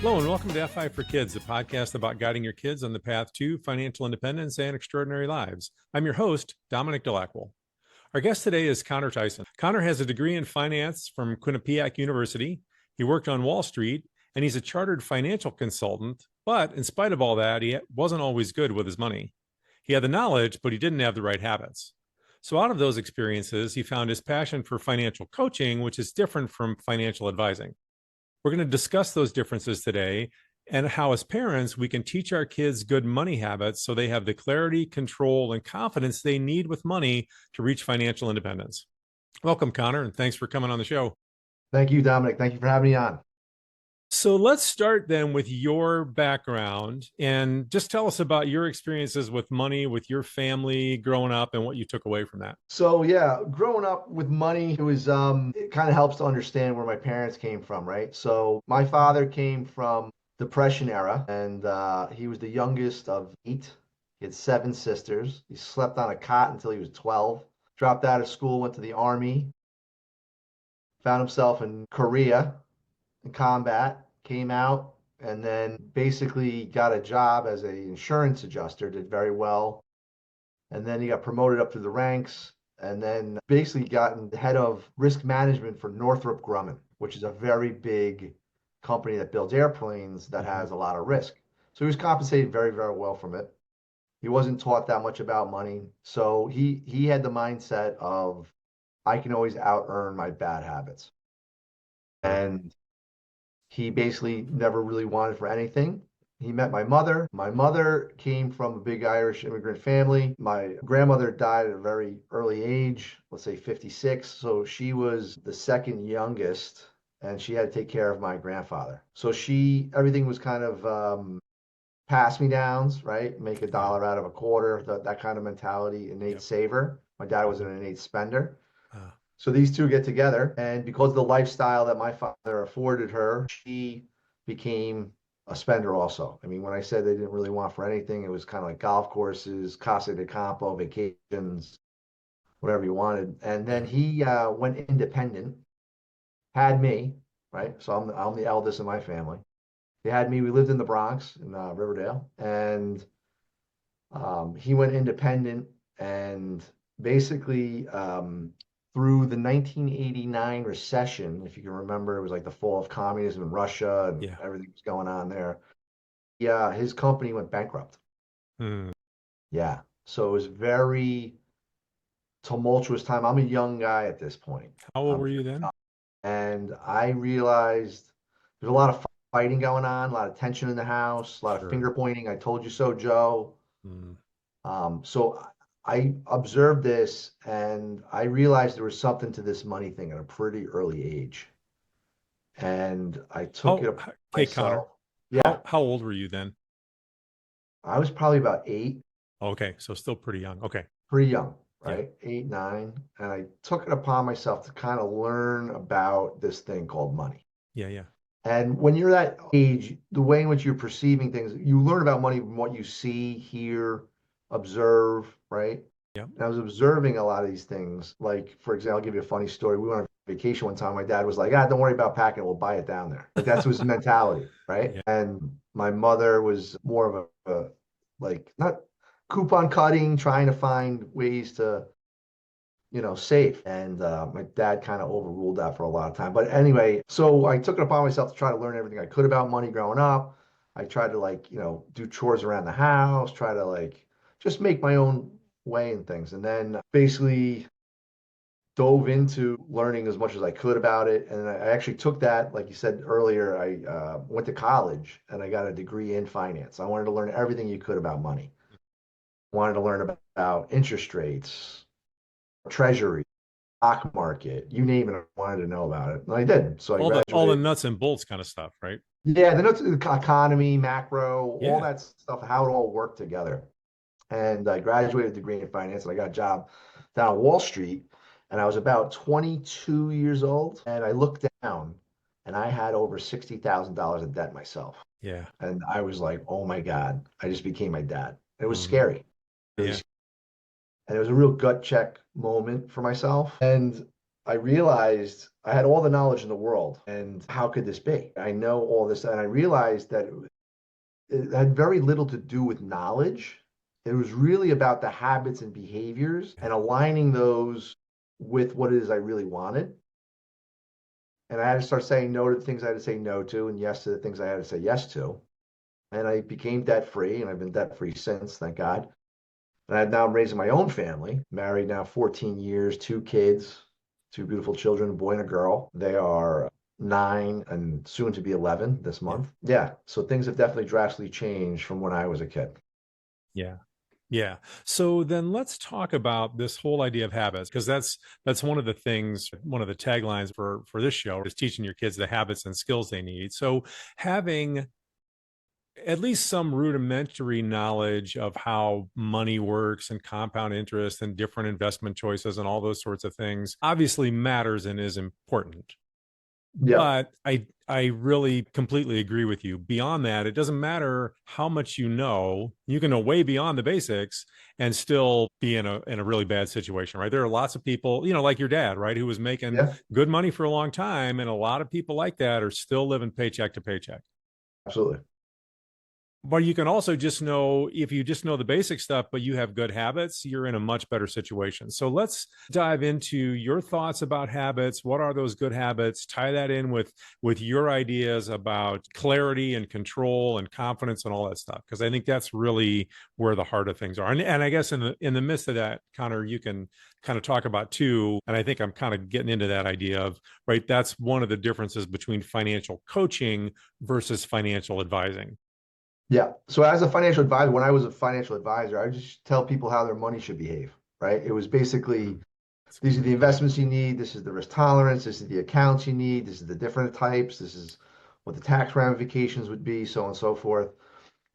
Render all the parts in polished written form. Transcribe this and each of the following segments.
Hello and welcome to FI for Kids, a podcast about guiding your kids on the path to financial independence and extraordinary lives. I'm your host, Dominic DeLaquil. Our guest today is Connor Tyson. Connor has a degree in finance from Quinnipiac University. He worked on Wall Street, and he's a chartered financial consultant. But in spite of all that, he wasn't always good with his money. He had the knowledge, but he didn't have the right habits. So out of those experiences, he found his passion for financial coaching, which is different from financial advising. We're going to discuss those differences today and how, as parents, we can teach our kids good money habits so they have the clarity, control, and confidence they need with money to reach financial independence. Welcome, Connor, and thanks for coming on the show. Thank you, Dominic. Thank you for having me on. So let's start then with your background and just tell us about your experiences with money, with your family growing up and what you took away from that. So growing up with money, it kind of helps to understand where my parents came from, right? So my father came from Depression era, and he was the youngest of 8. He had 7 sisters. He slept on a cot until he was 12, dropped out of school, went to the army, found himself in Korea in combat, came out, and then basically got a job as an insurance adjuster, did very well. And then he got promoted up through the ranks, and then basically got the head of risk management for Northrop Grumman, which is a very big company that builds airplanes that has a lot of risk. So he was compensated very, very well from it. He wasn't taught that much about money. So he had the mindset of, I can always out earn my bad habits. And he basically never really wanted for anything. He met my mother. My mother came from a big Irish immigrant family. My grandmother died at a very early age, let's say 56. So she was the second youngest, and she had to take care of my grandfather. So everything was kind of pass me downs, right? Make $1 out of a quarter, that kind of mentality, innate saver. My dad was an innate spender. So these two get together, and because of the lifestyle that my father afforded her, she became a spender also. I mean, when I said they didn't really want for anything, it was kind of like golf courses, Casa de Campo, vacations, whatever you wanted. And then he went independent, had me, right? So I'm the eldest in my family. He had me. We lived in the Bronx in Riverdale, and he went independent, and basically through the 1989 recession, if you can remember, it was like the fall of communism in Russia and everything was going on there. Yeah, his company went bankrupt. Yeah, so it was very tumultuous time. I'm a young guy at this point. How old were you then? And I realized there's a lot of fighting going on, a lot of tension in the house, a lot of finger pointing. I told you so, Joe. So I observed this, and I realized there was something to this money thing at a pretty early age. And I took it upon myself. Connor. Yeah. How old were you then? I was probably about 8. Okay, so still pretty young. Okay. Pretty young, right? 8, 9. And I took it upon myself to kind of learn about this thing called money. Yeah. And when you're that age, the way in which you're perceiving things, you learn about money from what you see, hear, observe, right? Yeah. And I was observing a lot of these things. Like, for example, I'll give you a funny story. We went on vacation one time. My dad was like, don't worry about packing. We'll buy it down there. Like, that's his mentality, right? Yeah. And my mother was more of a like, not coupon cutting, trying to find ways to, save. And my dad kind of overruled that for a lot of time. But anyway, so I took it upon myself to try to learn everything I could about money growing up. I tried to do chores around the house, try to just make my own way and things. And then basically dove into learning as much as I could about it. And I actually took that, like you said earlier, I went to college and I got a degree in finance. I wanted to learn everything you could about money. I wanted to learn about interest rates, treasury, stock market, you name it. I wanted to know about it. And I did. So I graduated. All the nuts and bolts kind of stuff, right? Yeah, the economy, macro, all that stuff, how it all worked together. And I graduated a degree in finance, and I got a job down on Wall Street. And I was about 22 years old, and I looked down, and I had over $60,000 in debt myself. Yeah. And I was like, oh my God, I just became my dad. It was scary. And it was a real gut check moment for myself. And I realized I had all the knowledge in the world. And how could this be? I know all this. And I realized that it had very little to do with knowledge. It was really about the habits and behaviors and aligning those with what it is I really wanted. And I had to start saying no to the things I had to say no to and yes to the things I had to say yes to. And I became debt free, and I've been debt free since, thank God. And I'm now raising my own family, married now 14 years, two kids, two beautiful children, a boy and a girl. They are 9 and soon to be 11 this Yeah. month. Yeah. So things have definitely drastically changed from when I was a kid. Yeah. Yeah. So then let's talk about this whole idea of habits, because that's one of the things, one of the taglines for this show is teaching your kids the habits and skills they need. So having at least some rudimentary knowledge of how money works and compound interest and different investment choices and all those sorts of things obviously matters and is important. Yeah. But I really completely agree with you. Beyond that, it doesn't matter how much you know. You can know way beyond the basics and still be in a really bad situation, right? There are lots of people, like your dad, right, who was making Yeah. good money for a long time, and a lot of people like that are still living paycheck to paycheck. Absolutely. But you can also just know, if you just know the basic stuff, but you have good habits, you're in a much better situation. So let's dive into your thoughts about habits. What are those good habits? Tie that in with your ideas about clarity and control and confidence and all that stuff, because I think that's really where the heart of things are. And I guess in the midst of that, Connor, you can kind of talk about too, and I think I'm kind of getting into that idea of, right, that's one of the differences between financial coaching versus financial advising. Yeah. So as a financial advisor, when I was a financial advisor, I just tell people how their money should behave, right? It was basically these are the investments you need, this is the risk tolerance, this is the accounts you need, this is the different types, this is what the tax ramifications would be, so on and so forth.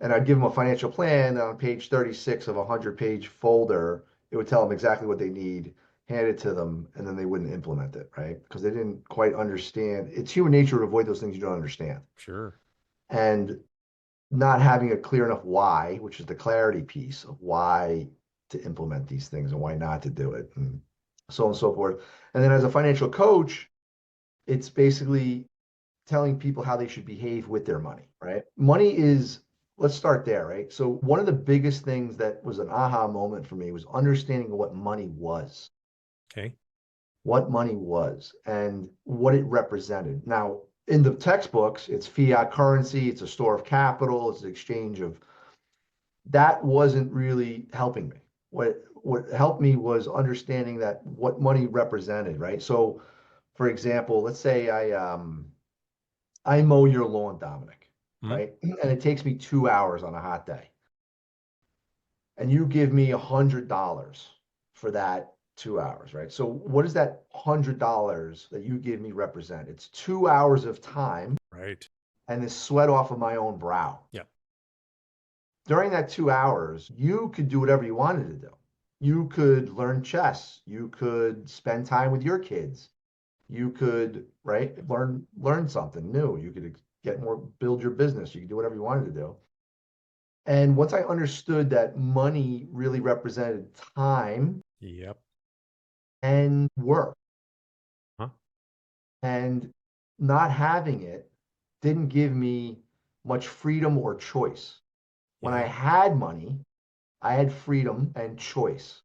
And I'd give them a financial plan on page 36 of a 100-page folder. It would tell them exactly what they need, hand it to them, and then they wouldn't implement it, right? Because they didn't quite understand. It's human nature to avoid those things you don't understand. Sure. And not having a clear enough why, which is the clarity piece of why to implement these things and why not to do it, and so on and so forth. And then as a financial coach, it's basically telling people how they should behave with their money, right? Money is, let's start there, right? So one of the biggest things that was an aha moment for me was understanding what money was, Okay. and what it represented. Now, in the textbooks, it's fiat currency, it's a store of capital, it's an exchange of that wasn't really helping me. What helped me was understanding that what money represented, right? So, for example, let's say I mow your lawn, Dominic, Mhm. right? And it takes me 2 hours on a hot day. And you give me $100 for that 2 hours, right? So what does that $100 that you give me represent? It's 2 hours of time Right. and the sweat off of my own brow. Yeah. During that 2 hours, you could do whatever you wanted to do. You could learn chess. You could spend time with your kids. You could, right, learn something new. You could get more, build your business. You could do whatever you wanted to do. And once I understood that money really represented time Yep. and work, Huh? and not having it didn't give me much freedom or choice. When I Yeah. had money, I had freedom and choice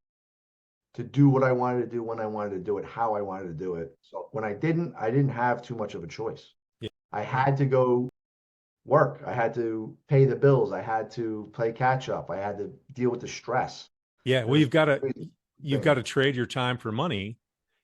to do what I wanted to do when I wanted to do it, how I wanted to do it. So when I didn't have too much of a choice. Yeah. I had to go work. I had to pay the bills. I had to play catch up. I had to deal with the stress. Yeah. And Well, it's you've got thing. to trade your time for money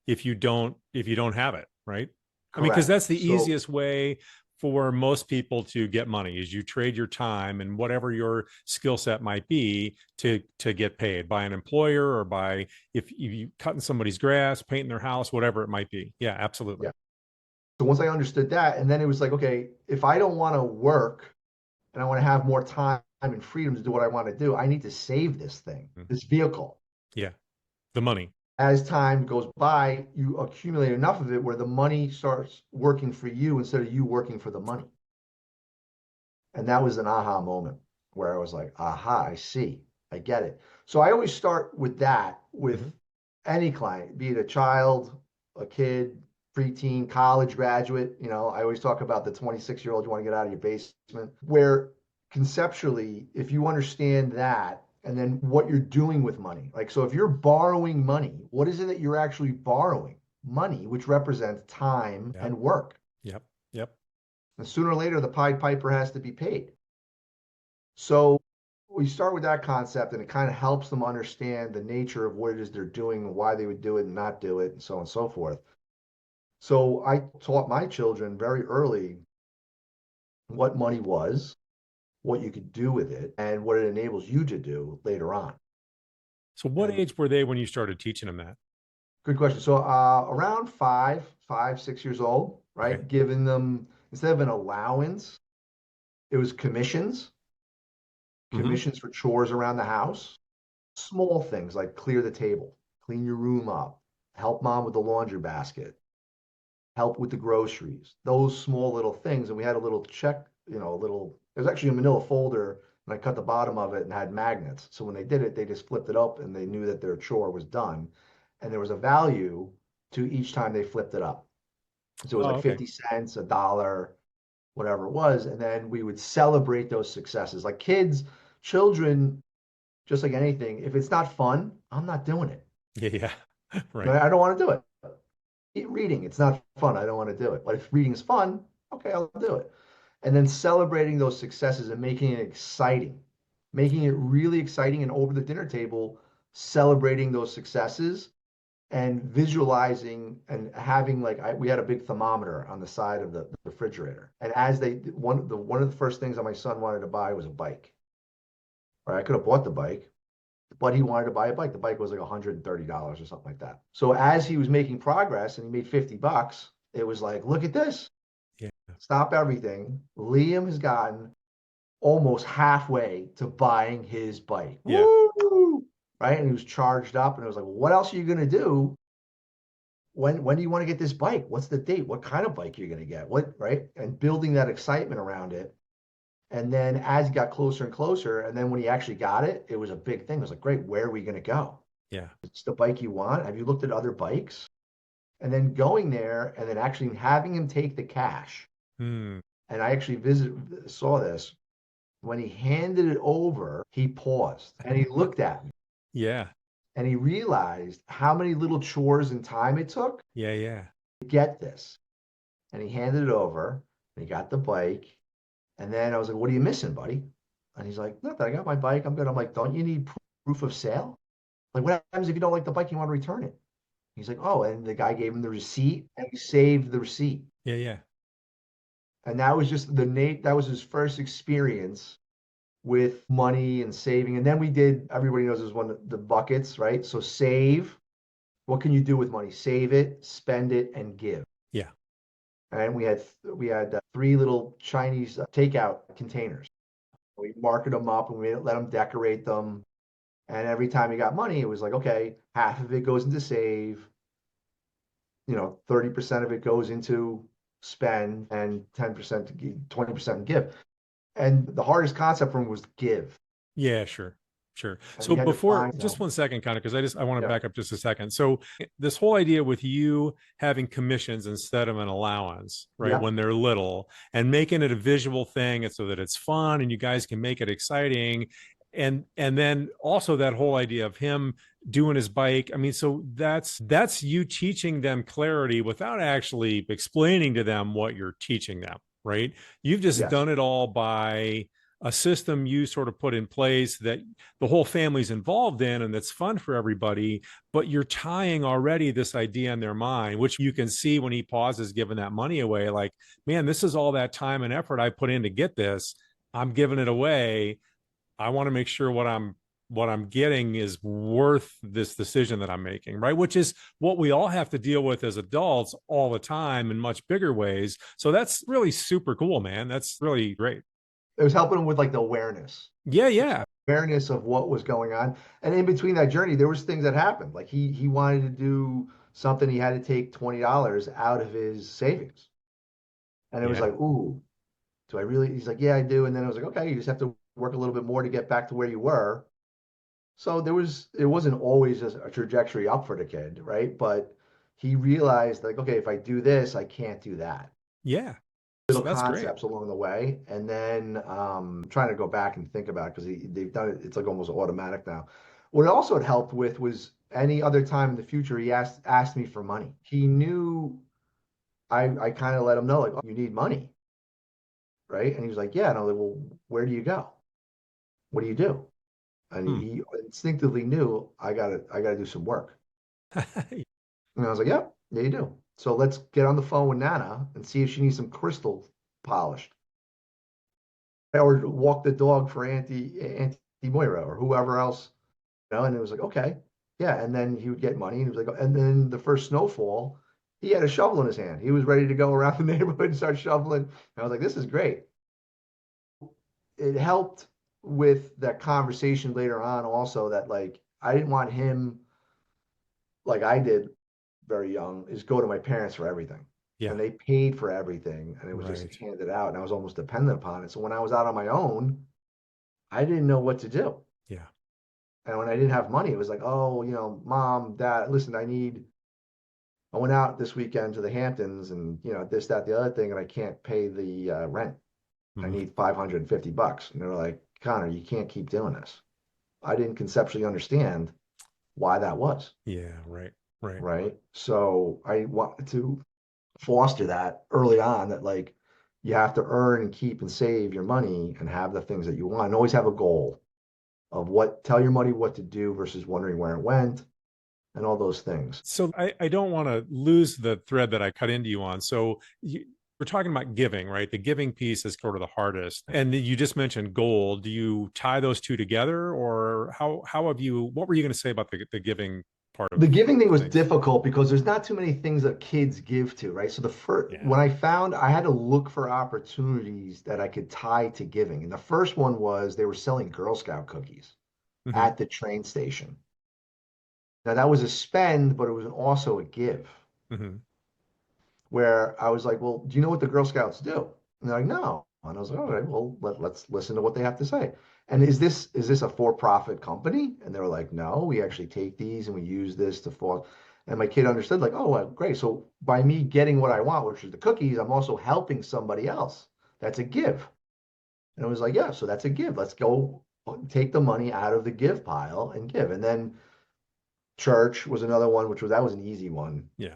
if you don't have it, right? I mean, because Correct. that's the So easiest way for most people to get money is you trade your time and whatever your skill set might be to get paid by an employer or by if you cutting somebody's grass, painting their house, whatever it might be. Yeah, absolutely. yeah. So once I understood that, and then it was like, okay, if I don't want to work and I want to have more time and freedom to do what I want to do, I need to save this thing, Mhm. this vehicle. Yeah. The money. As time goes by, you accumulate enough of it where the money starts working for you instead of you working for the money. And that was an aha moment where I was like, aha, I see, I get it. So I always start with that with Mhm. any client, be it a child, a kid, preteen, college graduate. I always talk about the 26-year-old you want to get out of your basement, where conceptually, if you understand that, and then what you're doing with money, like, so if you're borrowing money, what is it that you're actually borrowing? Money, which represents time Yep. and work. Yep. Yep. And sooner or later, the Pied Piper has to be paid. So we start with that concept, and it kind of helps them understand the nature of what it is they're doing and why they would do it and not do it, and so on and so forth. So I taught my children very early what money was, what you could do with it, and what it enables you to do later on. So what And age were they when you started teaching them that? good question. So around 6 years old, right? Okay. Giving them, instead of an allowance, it was Mm-hmm. commissions for chores around the house, small things like clear the table, clean your room up, help mom with the laundry basket, help with the groceries, those small little things. And we had a little check, it was actually a manila folder, and I cut the bottom of it and had magnets. So when they did it, they just flipped it up and they knew that their chore was done. And there was a value to each time they flipped it up. So it was Oh, like okay. 50 cents, a dollar, whatever it was. And then we would celebrate those successes. Like children, just like anything, if it's not fun, I'm not doing it. Yeah. Yeah. Right. Right? I don't want to do it. Reading, it's not fun. I don't want to do it. But if reading is fun, okay, I'll do it. And then celebrating those successes and making it exciting, making it really exciting, and over the dinner table, celebrating those successes and visualizing and having, like, we had a big thermometer on the side of the refrigerator. And as one of the first things that my son wanted to buy was a bike. Or I could have bought the bike, but he wanted to buy a bike. The bike was like $130 or something like that. So as he was making progress and he made $50, it was like, look at this. Yeah. Stop everything. Liam has gotten almost halfway to buying his bike. Yeah. Woo! Right? And he was charged up, and it was like, well, what else are you going to do? When do you want to get this bike? What's the date? What kind of bike you're going to get? What, right? And building that excitement around it. And then as he got closer and closer, and then when he actually got it, it was a big thing. It was like, great, where are we going to go? Yeah. It's the bike you want. Have you looked at other bikes? And then going there and then actually having him take the cash. Hmm. And I actually saw this. When he handed it over, he paused and he looked at me Yeah. and he realized how many little chores and time it took Yeah. Yeah. to get this. And he handed it over and he got the bike. And then I was like, what are you missing, buddy? And he's like, nothing. I got my bike. I'm good. I'm like, don't you need proof of sale? Like, what happens if you don't like the bike? You want to return it? He's like, oh, and the guy gave him the receipt and he saved the receipt. Yeah. Yeah. And that was just that was his first experience with money and saving. And then we did, everybody knows there's one of the buckets, right? So save. What can you do with money? Save it, spend it, and give. Yeah. And we had three little Chinese takeout containers. We marketed them up and we let them decorate them. And every time you got money, it was like, okay, half of it goes into save, 30% of it goes into spend, and 10% to give, 20% give. And the hardest concept for him was give. Yeah, sure. Sure. And So we had to before, find, just one second, Connor, because I want to yeah, back up just a second. So this whole idea with you having commissions instead of an allowance, right, yeah, when they're little, and making it a visual thing, and so that it's fun and you guys can make it exciting. And then also that whole idea of him doing his bike. I mean, so that's you teaching them clarity without actually explaining to them what you're teaching them, right? You've just yes, done it all by a system you sort of put in place that the whole family's involved in and that's fun for everybody, but you're tying already this idea in their mind, which you can see when he pauses giving that money away, like, man, this is all that time and effort I put in to get this. I'm giving it away. I want to make sure what I'm getting is worth this decision that I'm making, right? Which is what we all have to deal with as adults all the time in much bigger ways. So that's really super cool, man. That's really great. it was helping him with like the awareness. Yeah, Just yeah. awareness of what was going on. And in between that journey, there was things that happened. Like he wanted to do something, he had to take $20 out of his savings. And it was Yeah. like, ooh, do I really? He's like, yeah, I do. And then I was like, okay, you just have to work a little bit more to get back to where you were. So it wasn't always a trajectory up for the kid, right? But he realized like, okay, if I do this, I can't do that. Yeah. So Little that's great. concepts along the way. And then trying to go back and think about it because they've done it, it's like almost automatic now. What also had helped with was any other time in the future, he asked me for money. He knew I kind of let him know, like, oh, you need money, right? And he was like, yeah. And I was like, well, where do you go? What do you do? And Hmm. he instinctively knew I gotta do some work. And I was like, yep, yeah, you do. So let's get on the phone with Nana and see if she needs some crystal polished. Or walk the dog for Auntie Moira or whoever else, And it was like, okay, yeah. And then he would get money, and he was like, and then the first snowfall, he had a shovel in his hand. He was ready to go around the neighborhood and start shoveling. And I was like, this is great. It helped with that conversation later on, also that like I didn't want him like I did very young, is go to my parents for everything. Yeah. And they paid for everything, and it was just Right. handed out, and I was almost dependent upon it. So when I was out on my own, I didn't know what to do. Yeah. And when I didn't have money, it was like, oh, mom, dad, listen, I went out this weekend to the Hamptons and, this, that, the other thing, and I can't pay the rent. I Mhm. need $550. And they were like, Connor, you can't keep doing this. I didn't conceptually understand why that was, Yeah. Right. Right. right? So I wanted to foster that early on, that like you have to earn and keep and save your money and have the things that you want and always have a goal of tell your money what to do versus wondering where it went and all those things. So I don't want to lose the thread that I cut into you on. So we're talking about giving, right? The giving piece is sort of the hardest. And you just mentioned goal. Do you tie those two together, or how have you? What were you going to say about the giving part The giving thing of was things? difficult because there's not too many things that kids give to, right? So the first Yeah. when I found I had to look for opportunities that I could tie to giving. And the first one was they were selling Girl Scout cookies Hmm. at the train station. Now that was a spend, but it was also a give. Hmm. Where I was like, well, do you know what the Girl Scouts do? And they're like, no. And I was like, all right, well, let's listen to what they have to say. And is this a for-profit company? And they were like, no, we actually take these and we use this to for. And my kid understood, like, oh, well, great. So by me getting what I want, which is the cookies, I'm also helping somebody else. That's a give. And I was like, yeah, so that's a give. Let's go take the money out of the give pile and give. And then church was another one, that was an easy one. Yeah.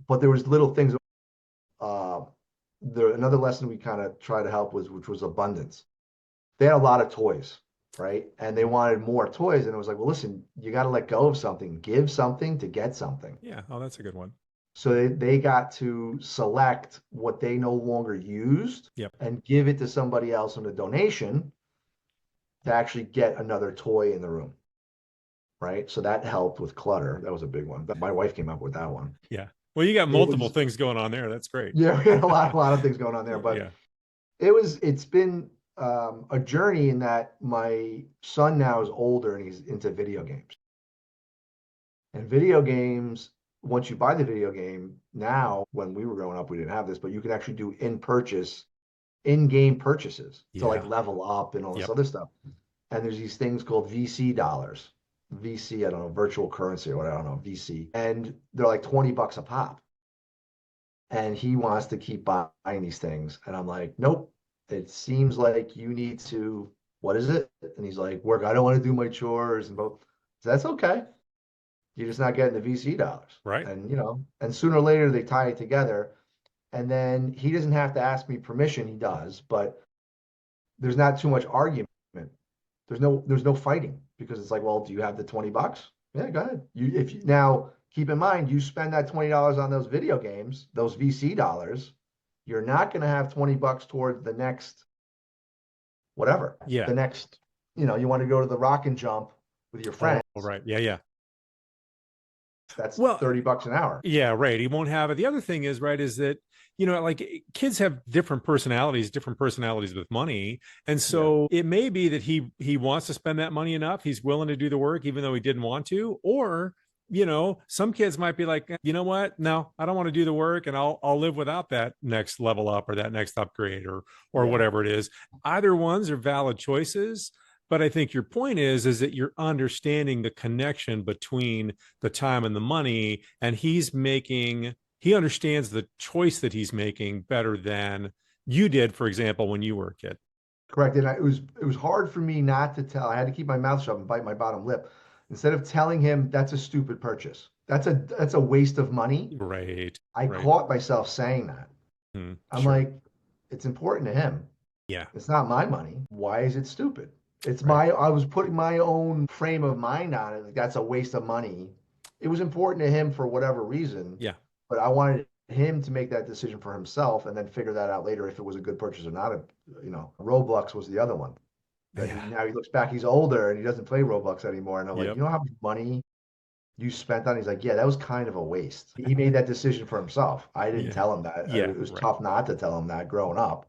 But there was little things. Uh, another lesson we kind of try to help was, which was abundance. They had a lot of toys, right? And they wanted more toys. And it was like, well, listen, you got to let go of something, give something to get something. Yeah. Oh, that's a good one. So they got to select what they no longer used Yep. and give it to somebody else in a donation to actually get another toy in the room, right? So that helped with clutter. That was a big one. My wife came up with that one. Yeah. Well, you got It multiple was, things going on there. That's great. yeah, we had a lot of things going on there, but Yeah. it's been a journey in that my son now is older and he's into video games. And video games, once you buy the video game, now when we were growing up, we didn't have this, but you can actually do in-game purchases to like Yeah. level up and all this Yep. other stuff. And there's these things called VC dollars. VC, I don't know, virtual currency or what, I don't know, VC. And they're like $20 a pop. And he wants to keep buying these things. And I'm like, nope, it seems like you need to, what is it? And he's like, work, I don't want to do my chores and both. So that's okay. You're just not getting the VC dollars. Right. And, and sooner or later they tie it together. And then he doesn't have to ask me permission. He does, but there's not too much argument. There's no fighting because it's like, well, do you have the $20? Yeah, go ahead. If you now keep in mind, you spend that $20 on those video games, those VC dollars, you're not going to have $20 towards the next whatever. Yeah. The next, you want to go to the rock and jump with your Oh, friends. right. Yeah. Yeah. That's Well, $30 an hour. yeah, right. He won't have it. The other thing is, right, is that, like kids have different personalities with money. And Yeah. so it may be that he wants to spend that money enough. He's willing to do the work, even though he didn't want to. Or, some kids might be like, you know what? No, I don't want to do the work, and I'll live without that next level up or that next upgrade or Yeah. whatever it is. Either ones are valid choices. But I think your point is that you're understanding the connection between the time and the money, and he understands the choice that he's making better than you did, for example, when you were a kid. Correct. And it was hard for me not to tell. I had to keep my mouth shut and bite my bottom lip. Instead of telling him that's a stupid purchase. That's a waste of money. Right. I Right. caught myself saying that. I'm Sure. like, it's important to him. Yeah. It's not my money. Why is it stupid? Right. I was putting my own frame of mind on it. Like that's a waste of money. It was important to him for whatever reason, Yeah. but I wanted him to make that decision for himself and then figure that out later if it was a good purchase or not. Roblox was the other one. That Yeah. now he looks back, he's older and he doesn't play Roblox anymore. And I'm like, Yep. you know how much money you spent on it? He's like, yeah, that was kind of a waste. He made that decision for himself. I didn't Yeah. tell him that. Yeah. It was Right. tough not to tell him that growing up.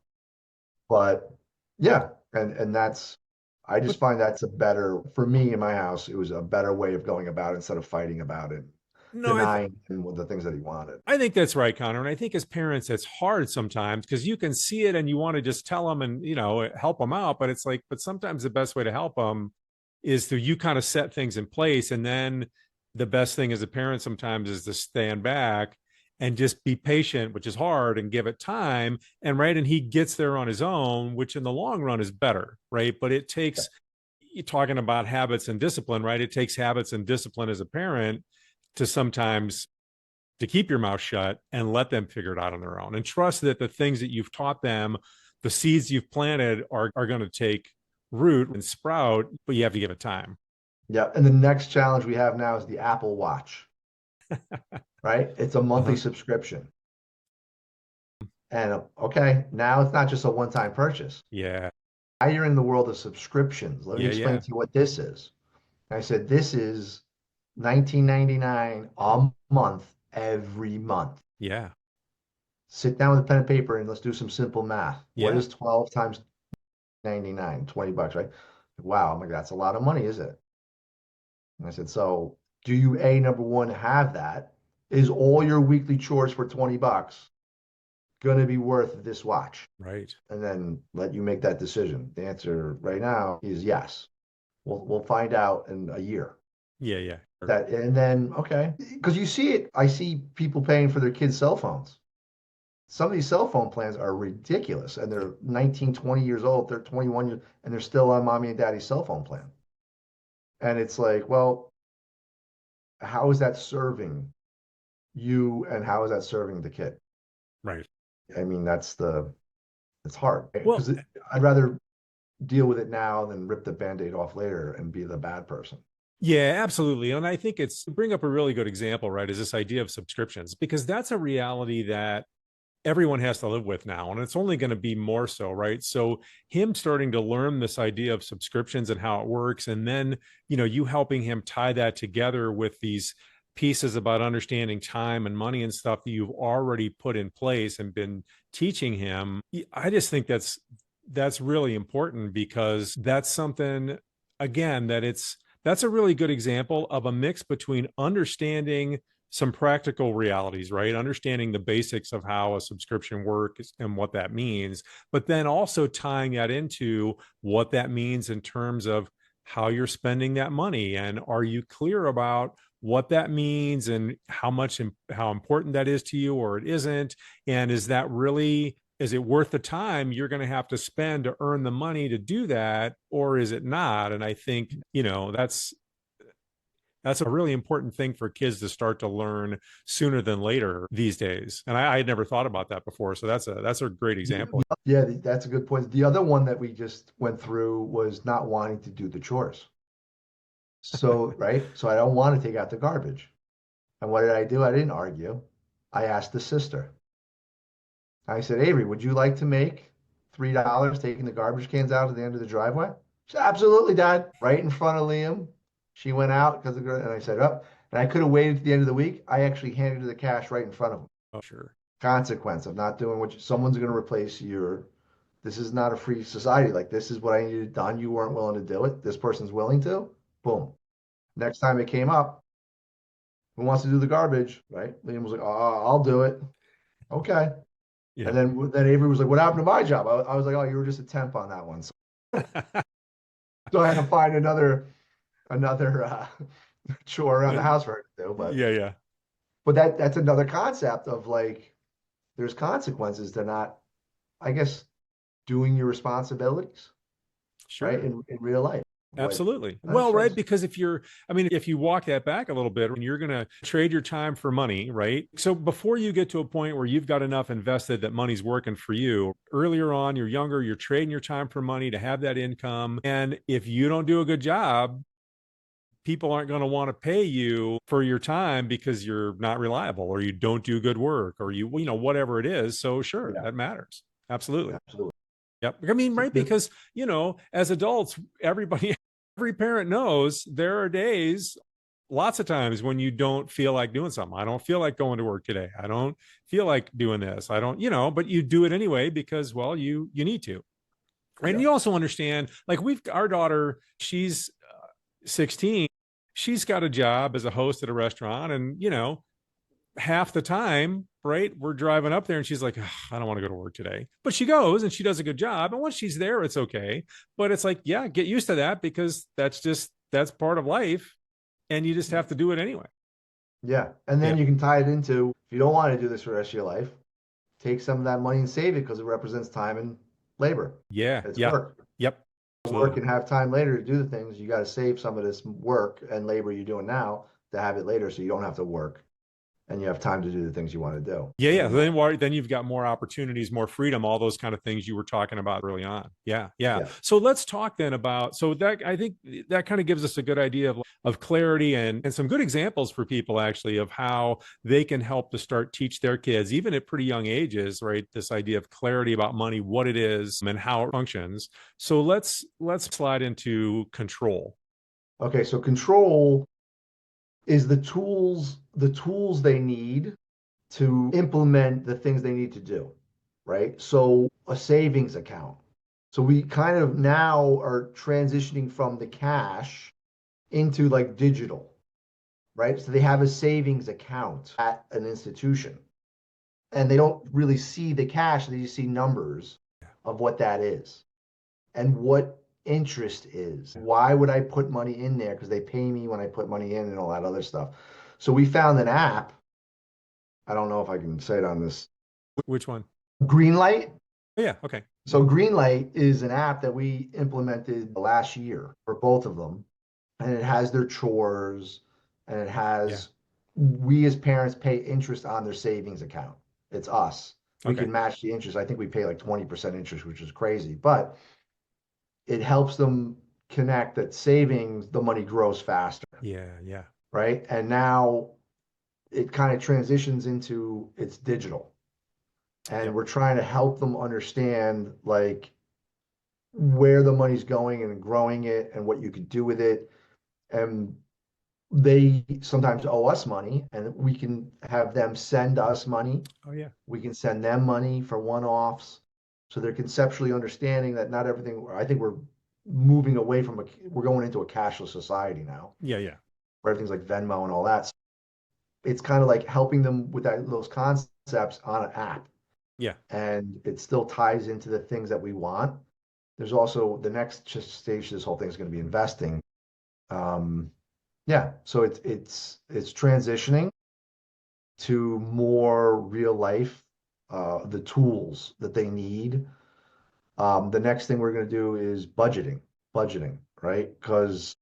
But yeah, and that's I just But find that's a better for me in my house. It was a better way of going about it instead of fighting about it, no, denying him the things that he wanted. I think that's right, Connor. And I think as parents, it's hard sometimes because you can see it and you want to just tell them and, help them out. But it's like, but sometimes the best way to help them is to you kind of set things in place. And then the best thing as a parent sometimes is to stand back and just be patient, which is hard, and give it time. And right. And he gets there on his own, which in the long run is better. Right. But it takes, you're talking about habits and discipline, right? It takes habits and discipline as a parent to sometimes to keep your mouth shut and let them figure it out on their own and trust that the things that you've taught them, the seeds you've planted are going to take root and sprout, but you have to give it time. Yeah. And the next challenge we have now is the Apple Watch, right? It's a monthly Uh-huh. subscription. And okay, now it's not just a one-time purchase. Yeah. Now you're in the world of subscriptions. Let me Yeah. explain Yeah. to you what this is. I said, this is 19.99 a month every month. Yeah. Sit down with a pen and paper and let's do some simple math. What Yeah. is 12 times 99? $20, right? Wow, I'm like, that's a lot of money, is it? And I said, so do you, number one, have that? Is all your weekly chores for $20 going to be worth this watch? Right. And then let you make that decision. The answer right now is yes. We'll find out in a year. Yeah. Yeah. That and then okay, because you see it. I see people paying for their kids' cell phones. Some of these cell phone plans are ridiculous, and they're 19, 20 years old. They're 21 years, and they're still on mommy and daddy's cell phone plan. And it's like, well, how is that serving you, and how is that serving the kid? Right. I mean, it's hard Well, because I'd rather deal with it now than rip the Band-Aid off later and be the bad person. yeah, absolutely. And I think it's bring up a really good example, right? Is this idea of subscriptions, because that's a reality that everyone has to live with now, and it's only going to be more so, right? So him starting to learn this idea of subscriptions and how it works, and then you helping him tie that together with these pieces about understanding time and money and stuff that you've already put in place and been teaching him. I just think that's really important, because that's something, again, that's a really good example of a mix between understanding some practical realities, right? Understanding the basics of how a subscription works and what that means, but then also tying that into what that means in terms of how you're spending that money. And are you clear about what that means and how important that is to you, or it isn't? And is it worth the time you're going to have to spend to earn the money to do that, or is it not? And I think, that's a really important thing for kids to start to learn sooner than later these days. And I had never thought about that before. So that's a great example. Yeah, that's a good point. The other one that we just went through was not wanting to do the chores. So, right? So I don't want to take out the garbage. And what did I do? I didn't argue. I asked the sister. I said, Avery, would you like to make $3 taking the garbage cans out at the end of the driveway? She said, absolutely, Dad. Right in front of Liam. She went out because and I said, up. And I could have waited to the end of the week. I actually handed her the cash right in front of him. Oh, sure. Consequence of not doing someone's going to replace your. This is not a free society. Like, this is what I needed done. You weren't willing to do it. This person's willing to. Boom. Next time it came up, who wants to do the garbage? Right? Liam was like, oh, I'll do it. Okay. Yeah. And then Avery was like, what happened to my job? I was like, oh, you were just a temp on that one. So So I had to find another chore around the house for her to do. Yeah, yeah. But that's another concept of like there's consequences to not, I guess, doing your responsibilities, right? Sure. In real life. But Absolutely. that's Well, right. stressful. Because I mean, if you walk that back a little bit and you're going to trade your time for money, right? So before you get to a point where you've got enough invested that money's working for you, earlier on, you're younger, you're trading your time for money to have that income. And if you don't do a good job, people aren't going to want to pay you for your time because you're not reliable or you don't do good work or whatever it is. So sure, Yeah, that matters. Absolutely. absolutely. Yep. I mean, So right. Because, as adults, everybody, every parent knows there are days, lots of times when you don't feel like doing something. I don't feel like going to work today. I don't feel like doing this. I don't, but you do it anyway because, well, you need to. And yeah, you also understand, like our daughter, she's 16. She's got a job as a host at a restaurant. And, half the time, right, we're driving up there and she's like, I don't want to go to work today. But she goes and she does a good job. And once she's there, it's okay. But it's like, yeah, get used to that because that's part of life. And you just have to do it anyway. yeah. And then Yep. you can tie it into if you don't want to do this for the rest of your life, take some of that money and save it because it represents time and labor. Yeah. It's Yeah. work. Yep. Work Absolutely. and have time later to do the things. You got to save some of this work and labor you're doing now to have it later so you don't have to work and you have time to do the things you want to do. Yeah, yeah. And Then you've got more opportunities, more freedom, all those kind of things you were talking about early on. Yeah, yeah. yeah, So let's talk then about that. I think that kind of gives us a good idea of clarity and some good examples for people actually of how they can help to start teach their kids, even at pretty young ages, right? This idea of clarity about money, what it is, and how it functions. So let's slide into control. okay, so control is the tools they need to implement the things they need to do, right? So a savings account. So we kind of now are transitioning from the cash into like digital, right? So they have a savings account at an institution and they don't really see the cash, they just see numbers of what that is and what interest is. Why would I put money in there? Because they pay me when I put money in and all that other stuff. So we found an app. I don't know if I can say it on this. Which one? Greenlight. Oh, yeah. Okay. So Greenlight is an app that we implemented last year for both of them, and it has their chores, and it Yeah. has we as parents pay interest on their savings account. It's us. We Okay. can match the interest. I think we pay like 20% interest, which is crazy, but it helps them connect that savings, the money grows faster, Yeah. Yeah. right? And now it kind of transitions into it's digital. And Yep. we're trying to help them understand like where the money's going and growing it and what you could do with it. And they sometimes owe us money and we can have them send us money. Oh, yeah. We can send them money for one-offs. So they're conceptually understanding that not everything, I think we're going into a cashless society now, Yeah. Yeah. where everything's like Venmo and all that. So it's kind of like helping them with those concepts on an app. Yeah. And it still ties into the things that we want. There's also the next stage to this whole thing is going to be investing. Um, yeah, so it's transitioning to more real life, the tools that they need. The next thing we're going to do is budgeting, right? Because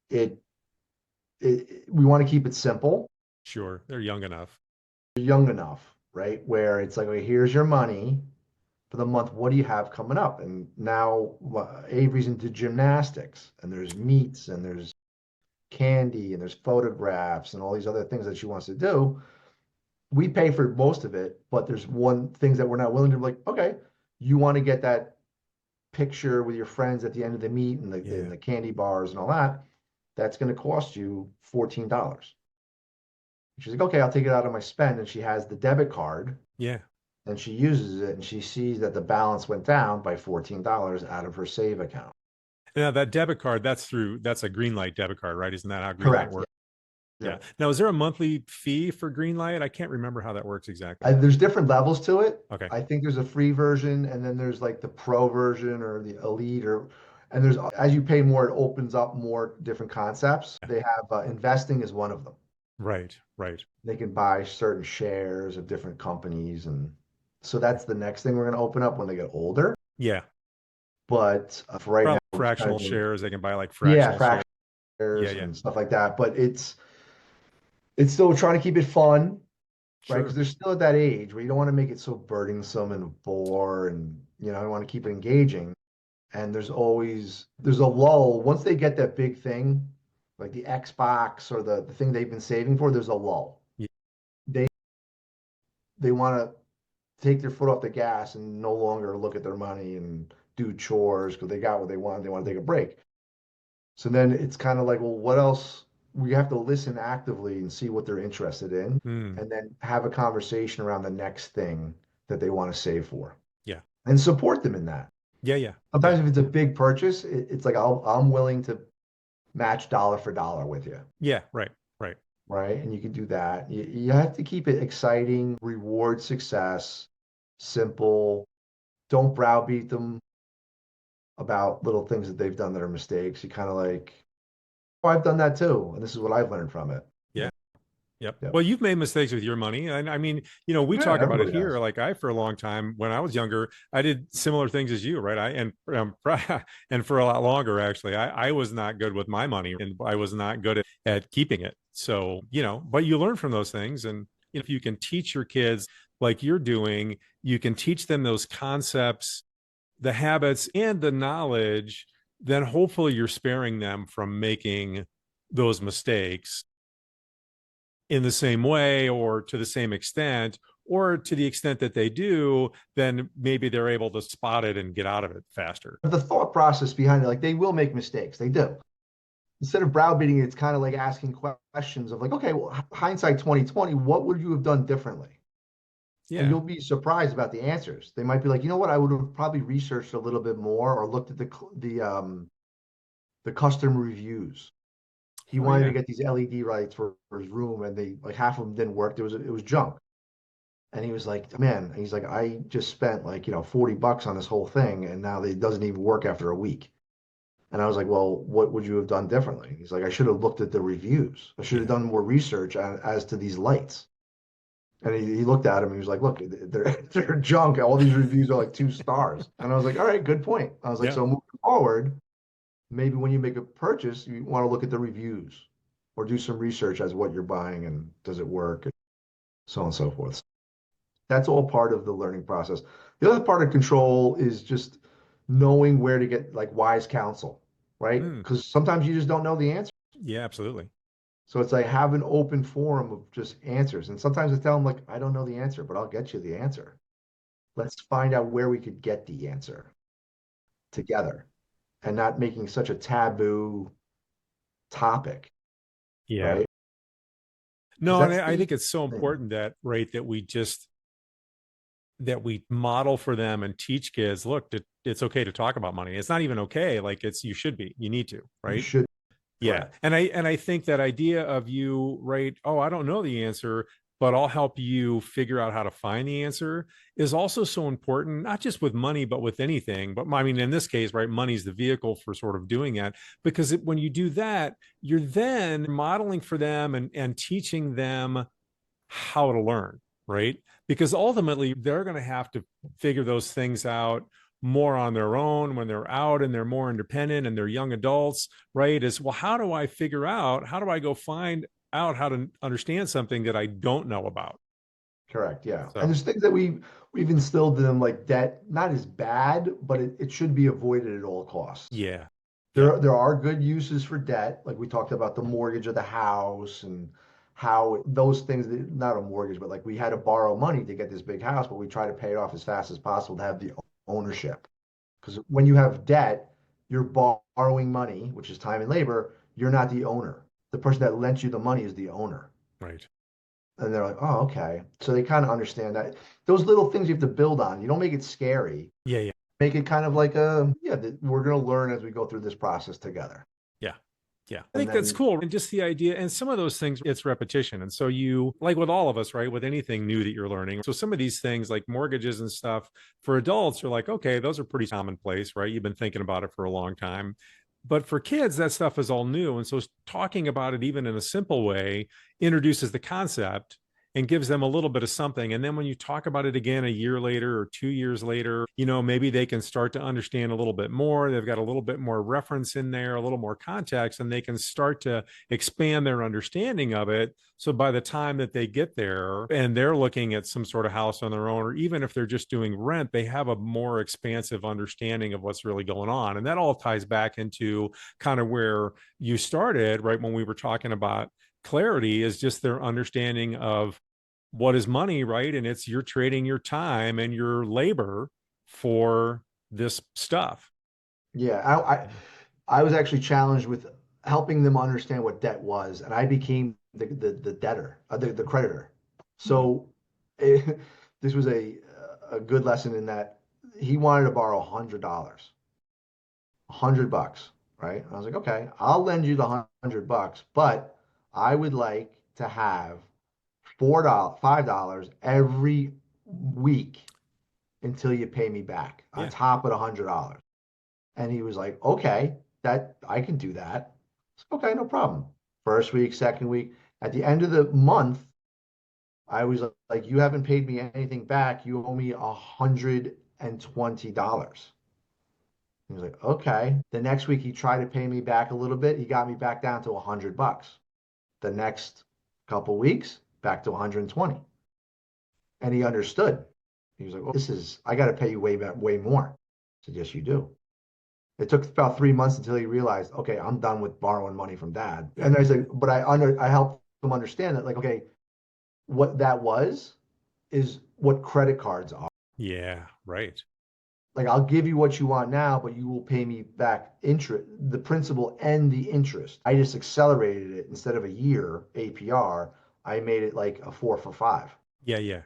it, we want to keep it simple, Sure. They're young enough. young enough, right? Where it's like, okay, here's your money for the month. What do you have coming up? And now Avery's into gymnastics, and there's meets, and there's candy, and there's photographs, and all these other things that she wants to do. We pay for most of it, but there's one things that we're not willing to be like, okay, you want to get that picture with your friends at the end of the meet and Yeah. the candy bars and all that. That's going to cost you $14. She's like, okay, I'll take it out of my spend. And she has the debit card Yeah. and she uses it and she sees that the balance went down by $14 out of her save account. Now that debit card, that's a Greenlight debit card, right? Isn't that how Greenlight Correct. works? Yeah. Yeah. Now, is there a monthly fee for Greenlight? I can't remember how that works exactly. There's different levels to it. Okay. I think there's a free version and then there's like the pro version or the elite or And as you pay more, it opens up more different concepts. They have investing is one of them. Right. Right. They can buy certain shares of different companies. And so that's the next thing we're going to open up when they get older. Yeah. But for right now, Probably we're just kind fractional of doing, shares. They can buy like yeah, fractional shares. Yeah. fractures Yeah. and stuff like that. But it's still trying to keep it fun, right? Because Sure. they're still at that age where you don't want to make it so burdensome and bore, and you want to keep it engaging. And there's a lull once they get that big thing, like the Xbox or the thing they've been saving for. There's a lull. Yeah. They they want to take their foot off the gas and no longer look at their money and do chores because they got what they want. They want to take a break. So then it's kind of like, well, what else? We have to listen actively and see what they're interested in, Mm. and then have a conversation around the next thing that they want to save for, Yeah. and support them in that. Yeah. Yeah. Yeah. Sometimes if it's a big purchase, it's like I'm willing to match dollar for dollar with you, Yeah. Right. Right. right? And you can do that. You have to keep it exciting, reward success, simple. Don't browbeat them about little things that they've done that are mistakes. You kind of like, oh, I've done that too, and this is what I've learned from it. Yeah. Yep. Yep. Well, you've made mistakes with your money. And I mean, we Yeah, talk about it everybody here. does. Like for a long time, when I was younger, I did similar things as you, right? And for a lot longer, actually, I was not good with my money and I was not good at keeping it. So, but you learn from those things. And if you can teach your kids like you're doing, you can teach them those concepts, the habits and the knowledge, then hopefully you're sparing them from making those mistakes in the same way or to the same extent, or to the extent that they do, then maybe they're able to spot it and get out of it faster. The thought process behind it, like they will make mistakes. They do. Instead of browbeating, it's kind of like asking questions of like, okay, well, hindsight 2020, what would you have done differently? And Yeah. you'll be surprised about the answers. They might be like, you know what, I would have probably researched a little bit more or looked at the custom reviews. He Oh wanted to yeah. get these LED lights for his room, and they like half of them didn't work. It was junk. And he was like, man, he's like, I just spent like, $40 on this whole thing, and now it doesn't even work after a week. And I was like, well, what would you have done differently? He's like, I should have looked at the reviews. I should have Yeah. done more research as to these lights. And he looked at him and he was like, look, they're junk. All these reviews are like 2 stars. And I was like, all right, good point. I was like, Yeah. so moving forward, maybe when you make a purchase, you want to look at the reviews or do some research as what you're buying and does it work, and so on and so forth. That's all part of the learning process. The other part of control is just knowing where to get like wise counsel, right? Mm. Because sometimes you just don't know the answer. Yeah, absolutely. So it's like have an open forum of just answers. And sometimes I tell them like, I don't know the answer, but I'll get you the answer. Let's find out where we could get the answer together and not making such a taboo topic, Yeah. right? Because No, and that's I the think it's so thing. important that, right, that we model for them and teach kids, look, it's okay to talk about money. It's not even okay. Like you should be, you need to, You right? should, Yeah. correct. And I think that idea of you, right? Oh, I don't know the answer, but I'll help you figure out how to find the answer is also so important, not just with money, but with anything. But I mean, in this case, right, money's the vehicle for sort of doing that because when you do that, you're then modeling for them and teaching them how to learn, right? Because ultimately they're going to have to figure those things out more on their own when they're out and they're more independent and they're young adults, right? Is, well, how do I figure out, how do I go find out how to understand something that I don't know about? Correct. Yeah. And So, there's things that we've instilled in them like debt, not as bad, but it should be avoided at all costs. yeah. Yep. There are good uses for debt, like we talked about the mortgage of the house and how those things, not a mortgage, but like we had to borrow money to get this big house, but we try to pay it off as fast as possible to have the ownership. Because when you have debt, you're borrowing money, which is time and labor. You're not the owner. The person that lent you the money is the owner. Right. And they're like, oh, okay. So they kind of understand that. Those little things you have to build on. You don't make it scary. Yeah. Yeah. Make it kind of like we're going to learn as we go through this process together. Yeah. Yeah. I And think that's then, cool. And just the idea, and some of those things, it's repetition. And so you, like with all of us, right, with anything new that you're learning. So some of these things like mortgages and stuff for adults, you're like, okay, those are pretty commonplace, right? You've been thinking about it for a long time. But for kids, that stuff is all new. And so talking about it, even in a simple way, introduces the concept and gives them a little bit of something. And then when you talk about it again a year later or 2 years later, maybe they can start to understand a little bit more. They've got a little bit more reference in there, a little more context, and they can start to expand their understanding of it. So by the time that they get there and they're looking at some sort of house on their own, or even if they're just doing rent, they have a more expansive understanding of what's really going on. And that all ties back into kind of where you started, right? When we were talking about clarity, is just their understanding of what is money, right? And it's you're trading your time and your labor for this stuff. yeah, I was actually challenged with helping them understand what debt was, and I became the debtor, the creditor. So this was a good lesson in that he wanted to borrow $100, $100, right? And I was like, okay, I'll lend you the $100, but I would like to have $4, $5 every week until you pay me back on Yeah. top of the $100. And he was like, okay, that I can do that. Okay, no problem. First week, second week. At the end of the month, I was like, you haven't paid me anything back. You owe me $120. He was like, okay. The next week he tried to pay me back a little bit. He got me back down to $100. The next couple weeks, back to 120. And he understood. He was like, well, I got to pay you way more. I said, yes, you do. It took about 3 months until he realized, okay, I'm done with borrowing money from dad. And I said, but I helped him understand that, like, okay, what that is what credit cards are. Yeah. Right. Like, I'll give you what you want now, but you will pay me back interest, the principal and the interest. I just accelerated it instead of a year APR. I made it like a 4 for 5. Yeah. Yeah.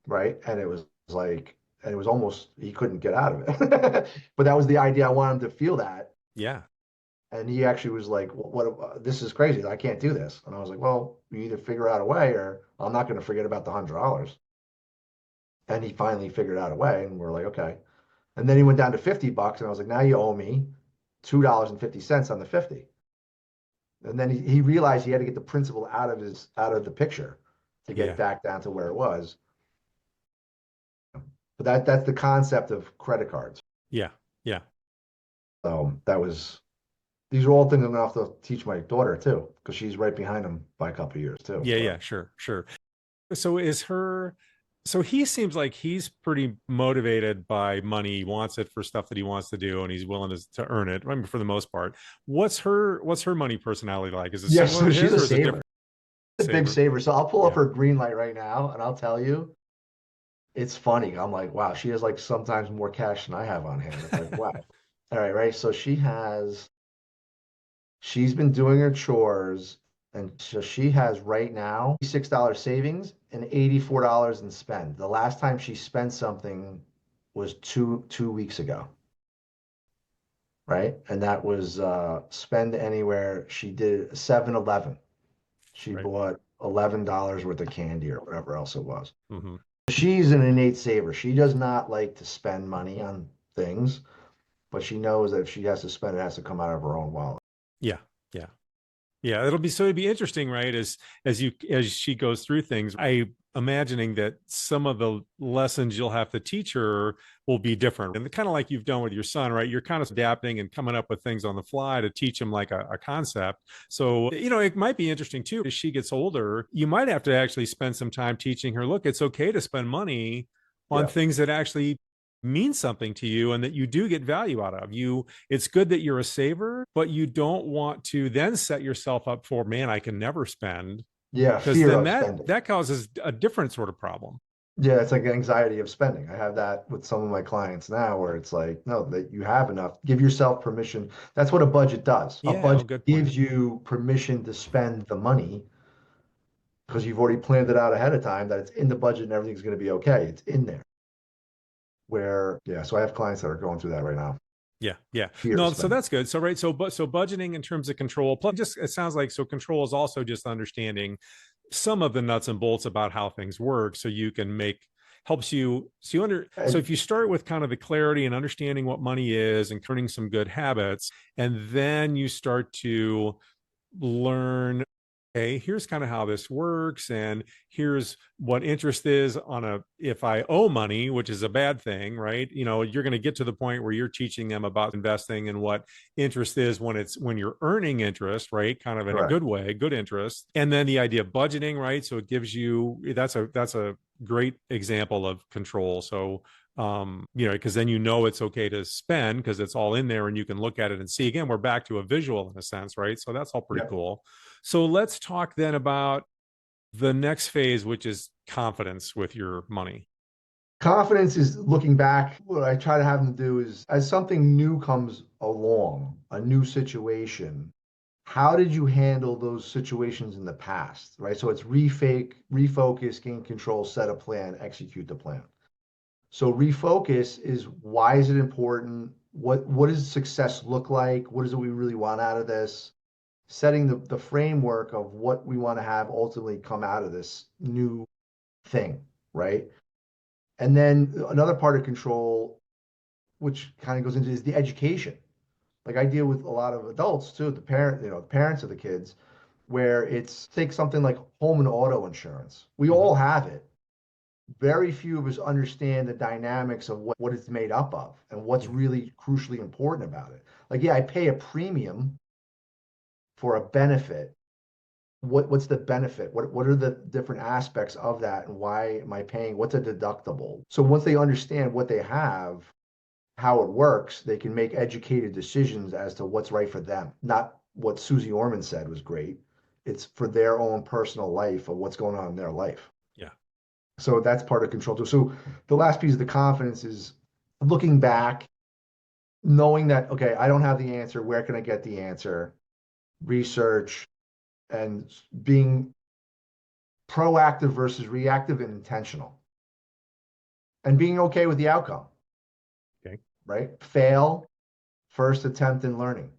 Right? And it was like, and it was almost, he couldn't get out of it. But that was the idea. I wanted him to feel that. Yeah. And he actually was like, what, this is crazy. I can't do this. And I was like, well, you either figure out a way or I'm not going to forget about the $100. And he finally figured out a way. And we're like, okay. And then he went down to $50. And I was like, now you owe me $2.50 on the 50. And then he realized he had to get the principal out of the picture to get Yeah. it back down to where it was. But that's the concept of credit cards. Yeah. Yeah. So these are all things I'm gonna have to teach my daughter too, because she's right behind him by a couple of years too. Yeah. So. Yeah. Sure. Sure. So he seems like he's pretty motivated by money. He wants it for stuff that he wants to do, and he's willing to earn it. I mean, for the most part. What's her money personality like? Is it Yeah, similar so to she's his, a or is it saver, different? a big Saver. saver. So I'll pull up Yeah. her green light right now, and I'll tell you, it's funny. I'm like, wow, she has like sometimes more cash than I have on hand. It's like, wow. All right, right. So she's been doing her chores, and so she has right now $6 savings and $84 in spend. The last time she spent something was two weeks ago, right? And that was spend anywhere. She did 7-Eleven. She Right. bought $11 worth of candy or whatever else it was. Mm-hmm. She's an innate saver. She does not like to spend money on things, but she knows that if she has to spend, it has to come out of her own wallet. Yeah. Yeah. Yeah, it'd be interesting, right? As she goes through things, I imagining that some of the lessons you'll have to teach her will be different. And kind of like you've done with your son, right? You're kind of adapting and coming up with things on the fly to teach him like a concept. So, it might be interesting too, as she gets older, you might have to actually spend some time teaching her, look, it's okay to spend money on Yeah. things that actually mean something to you and that you do get value out of. It's good that you're a saver, but you don't want to then set yourself up for, man, I can never spend, Yeah. because Fear then of that spending. that causes a different sort of problem. Yeah. It's like anxiety of spending. I have that with some of my clients now where it's like, no, that you have enough. Give yourself permission. That's what a budget does. A Yeah, oh, budget good point. gives you permission to spend the money because you've already planned it out ahead of time that it's in the budget and everything's going to be okay. It's in there. Yeah, so I have clients that are going through that right now. Yeah, yeah. Fear No, so spending. that's good. So right, so budgeting in terms of control, plus just it sounds like so control is also just understanding some of the nuts and bolts about how things work so you can make helps you so And if you start with kind of the clarity and understanding what money is and turning some good habits, and then you start to learn, okay, here's kind of how this works, and here's what interest is on a if I owe money, which is a bad thing, right? You're going to get to the point where you're teaching them about investing and what interest is when you're earning interest, right? Kind of in a correct. good way, good interest. And then the idea of budgeting, right? So it gives you that's a great example of control. So because then it's okay to spend because it's all in there and you can look at it and see. Again, we're back to a visual in a sense, right? So that's all pretty Yep. cool. So let's talk then about the next phase, which is confidence with your money. Confidence is looking back. What I try to have them do is, as something new comes along, a new situation, how did you handle those situations in the past, right? So it's refocus, gain control, set a plan, execute the plan. So refocus is, why is it important? What does success look like? What is it we really want out of this? Setting the framework of what we want to have ultimately come out of this new thing, right? And then another part of control, which kind of goes into, is the education. Like I deal with a lot of adults too, the parents of the kids, where it's, take something like home and auto insurance. We Mm-hmm. all have it. Very few of us understand the dynamics of what it's made up of and what's Yeah. really crucially important about it. Like, yeah, I pay a premium for a benefit. What's the benefit? What are the different aspects of that, and why am I paying? What's a deductible? So once they understand what they have, how it works, they can make educated decisions as to what's right for them. Not what Susie Orman said was great. It's for their own personal life of what's going on in their life. Yeah. So that's part of control too. So the last piece of the confidence is looking back, knowing that, okay, I don't have the answer. Where can I get the answer? Research, and being proactive versus reactive and intentional, and being okay with the outcome, Okay. right? Fail, first attempt in learning.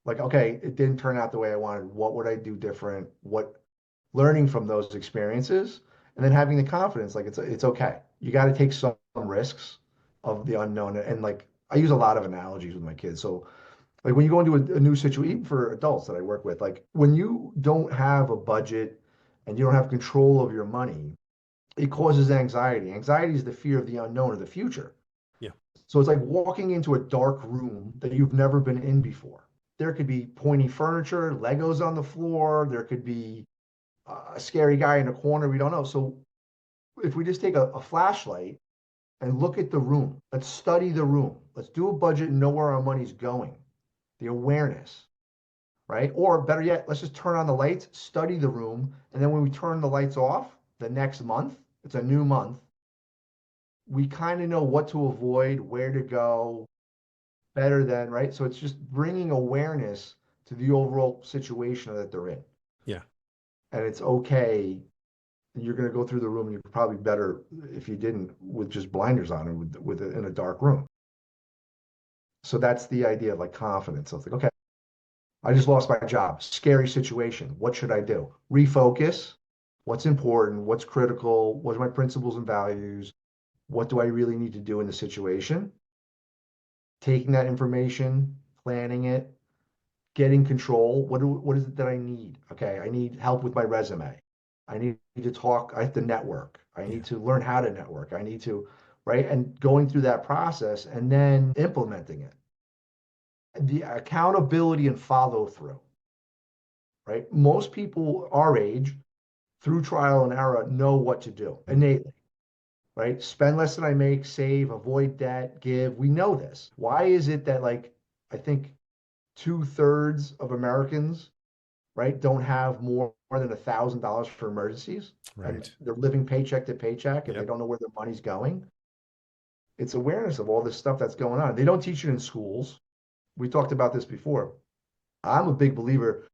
Like, okay, it didn't turn out the way I wanted. What would I do different? What, learning from those experiences, and then having the confidence, like it's okay. You got to take some risks of the unknown. And like I use a lot of analogies with my kids. So like when you go into a new situation, even for adults that I work with, like when you don't have a budget and you don't have control of your money, it causes anxiety. Anxiety is the fear of the unknown or the future. Yeah. So it's like walking into a dark room that you've never been in before. There could be pointy furniture, Legos on the floor. There could be a scary guy in a corner. We don't know. So if we just take a flashlight and look at the room, let's study the room. Let's do a budget and know where our money's going. The awareness, right? Or better yet, let's just turn on the lights, study the room, and then when we turn the lights off the next month, it's a new month, we kind of know what to avoid, where to go better than, right? So it's just bringing awareness to the overall situation that they're in. Yeah. And it's okay. You're going to go through the room and you're probably better if you didn't with just blinders on and with it in a dark room. So that's the idea of like confidence. So it's like, okay, I just lost my job. Scary situation. What should I do? Refocus. What's important? What's critical? What are my principles and values? What do I really need to do in the situation? Taking that information, planning it, getting control. What is it that I need? Okay, I need help with my resume. I need to talk. I have to network. I Yeah. need to learn how to network. I need to, right? And going through that process and then implementing it. The accountability and follow through, right? Most people our age, through trial and error, know what to do innately, right? Spend less than I make, save, avoid debt, give. We know this. Why is it that, like, I think 2/3 of Americans, right, don't have more than $1,000 for emergencies, and Right. they're living paycheck to paycheck and they Yep. don't know where their money's going? It's awareness of all this stuff that's going on. They don't teach it in schools. We talked about this before. I'm a big believer.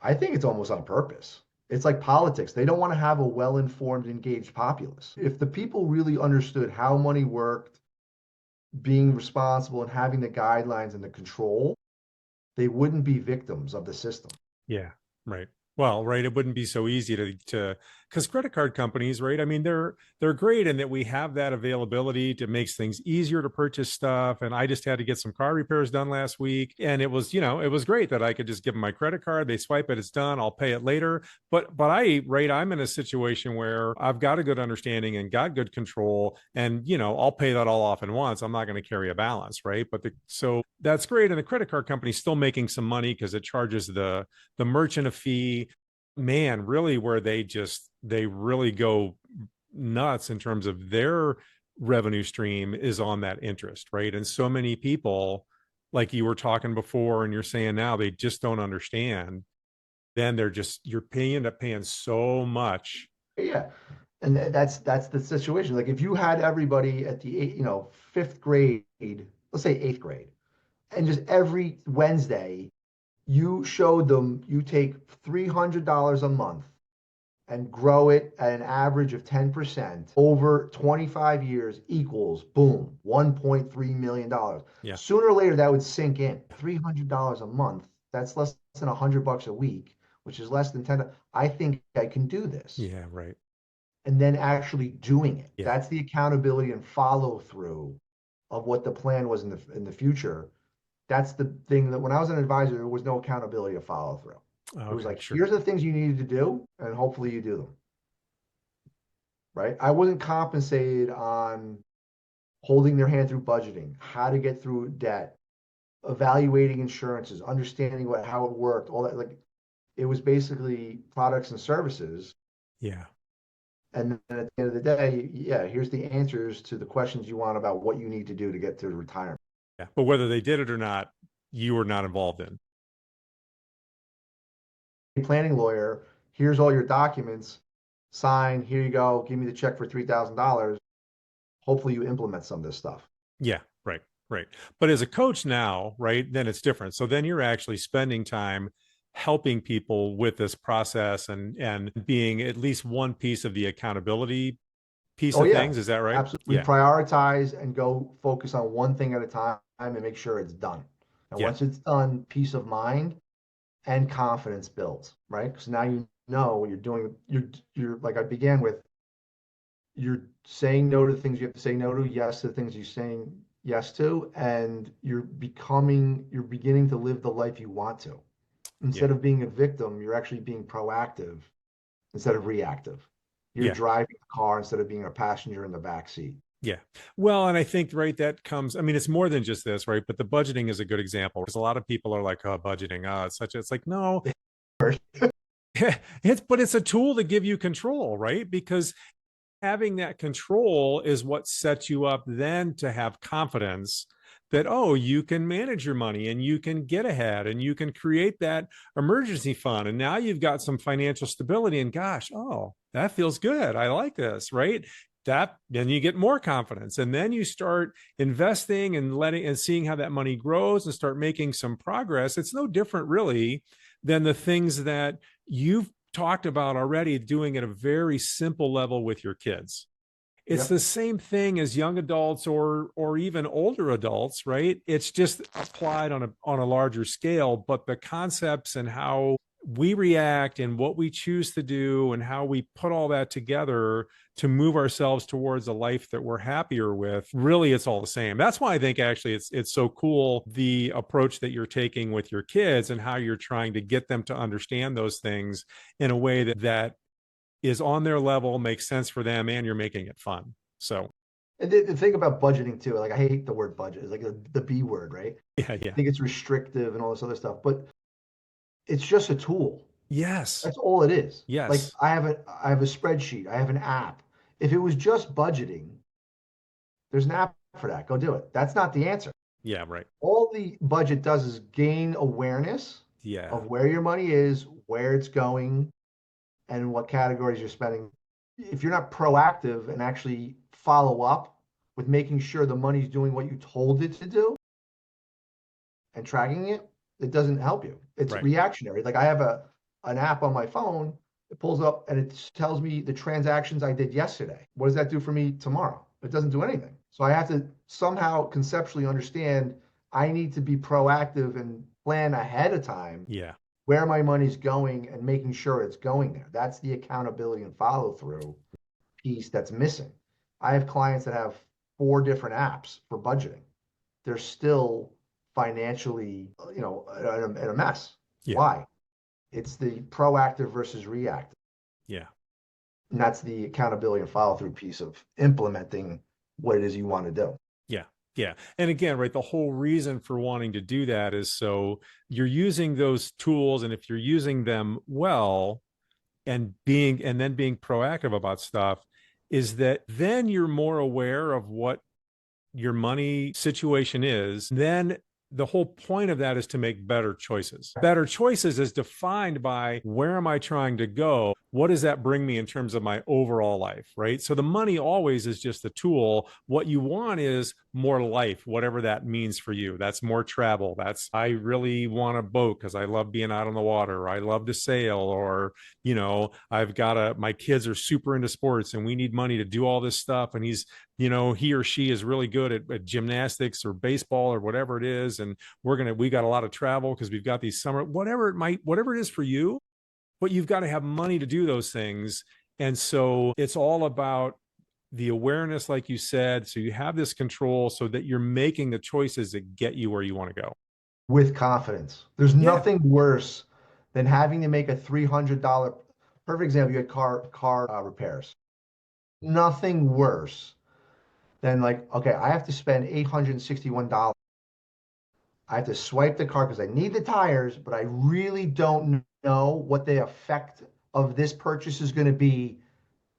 I think it's almost on purpose. It's like politics. They don't want to have a well-informed, engaged populace. If the people really understood how money worked, being responsible and having the guidelines and the control, they wouldn't be victims of the system. Yeah, right. Well, right. It wouldn't be so easy to because credit card companies, right? I mean, they're great in that we have that availability to makes things easier to purchase stuff. And I just had to get some car repairs done last week, and it was, it was great that I could just give them my credit card. They swipe it, it's done. I'll pay it later. But I'm in a situation where I've got a good understanding and got good control, and I'll pay that all off in once. I'm not going to carry a balance, right? So that's great, and the credit card company's still making some money because it charges the merchant a fee. Man, really, where they really go nuts in terms of their revenue stream is on that interest, right? And so many people, like you were talking before and you're saying now, they just don't understand. Then end up paying so much. Yeah. And that's the situation. Like if you had everybody at the fifth grade, let's say eighth grade, and just every Wednesday you showed them you take $300 a month and grow it at an average of 10% over 25 years equals boom, $1.3 million. Yeah. Sooner or later that would sink in. $300 a month, that's less than $100 a week, which is less than 10. I think I can do this. Yeah, right. And then actually doing it. Yeah. That's the accountability and follow through of what the plan was in the future. That's the thing that when I was an advisor, there was no accountability to follow through. Okay, It was like, sure. here's the things you needed to do, and hopefully you do them. Right? I wasn't compensated on holding their hand through budgeting, how to get through debt, evaluating insurances, understanding how it worked, all that. Like it was basically products and services. Yeah. And then at the end of the day, yeah, here's the answers to the questions you want about what you need to do to get to retirement. Yeah. But whether they did it or not, you were not involved in. Planning lawyer, here's all your documents, sign, here you go, give me the check for $3,000. Hopefully you implement some of this stuff. Yeah, right, right. But as a coach now, right, then it's different. So then you're actually spending time helping people with this process and being at least one piece of the accountability piece of things. Is that right? Absolutely. We prioritize and go focus on one thing at a time and make sure it's done. And once it's done, peace of mind and confidence builds, right? Because now you know you're doing, you're like I began with, you're saying no to the things you have to say no to, yes to the things you're saying yes to, and you're beginning to live the life you want to. Instead of being a victim, you're actually being proactive instead of reactive. You're driving the car instead of being a passenger in the back seat. Yeah. Well, and I think, right, that comes, I mean, it's more than just this, right? But the budgeting is a good example because a lot of people are like, oh, budgeting, it's like, no, it's a tool to give you control, right? Because having that control is what sets you up then to have confidence that, oh, you can manage your money and you can get ahead and you can create that emergency fund. And now you've got some financial stability and gosh, oh, that feels good. I like this, right? Then you get more confidence and then you start investing and seeing how that money grows and start making some progress. It's no different really than the things that you've talked about already doing at a very simple level with your kids. It's the same thing as young adults or even older adults, right? It's just applied on a larger scale, but the concepts and how we react and what we choose to do and how we put all that together to move ourselves towards a life that we're happier with, really it's all the same. That's why I think actually it's so cool, the approach that you're taking with your kids and how you're trying to get them to understand those things in a way that is on their level, makes sense for them, and you're making it fun. So, and the thing about budgeting too, like I hate the word budget. It's like the B word, right? Yeah. I think it's restrictive and all this other stuff, but it's just a tool. Yes. That's all it is. Yes. Like I have a spreadsheet. I have an app. If it was just budgeting, there's an app for that. Go do it. That's not the answer. Yeah, right. All the budget does is gain awareness of where your money is, where it's going, and what categories you're spending. If you're not proactive and actually follow up with making sure the money's doing what you told it to do and tracking it, it doesn't help you. It's reactionary. Like I have an app on my phone, it pulls up and it tells me the transactions I did yesterday. What does that do for me tomorrow? It doesn't do anything. So I have to somehow conceptually understand I need to be proactive and plan ahead of time Yeah. where my money's going and making sure it's going there. That's the accountability and follow through piece that's missing. I have clients that have 4 different apps for budgeting. They're still financially, in a mess. Yeah. Why? It's the proactive versus reactive. Yeah. And that's the accountability and follow through piece of implementing what it is you want to do. Yeah. Yeah. And again, right, the whole reason for wanting to do that is so you're using those tools. And if you're using them well and then being proactive about stuff, is that then you're more aware of what your money situation is. Then the whole point of that is to make better choices. Better choices is defined by where am I trying to go? What does that bring me in terms of my overall life, right? So the money always is just a tool. What you want is more life, whatever that means for you. That's more travel. That's, I really want a boat because I love being out on the water, or I love to sail, or, my kids are super into sports and we need money to do all this stuff. And he or she is really good at gymnastics or baseball or whatever it is. And we got a lot of travel because we've got these summer, whatever it is for you, but you've got to have money to do those things. And so it's all about the awareness, like you said, so you have this control so that you're making the choices that get you where you want to go. With confidence. There's Yeah. nothing worse than having to make a $300. Perfect example, you had car repairs. Nothing worse than like, okay, I have to spend $861. I have to swipe the car because I need the tires, but I really don't know what the effect of this purchase is going to be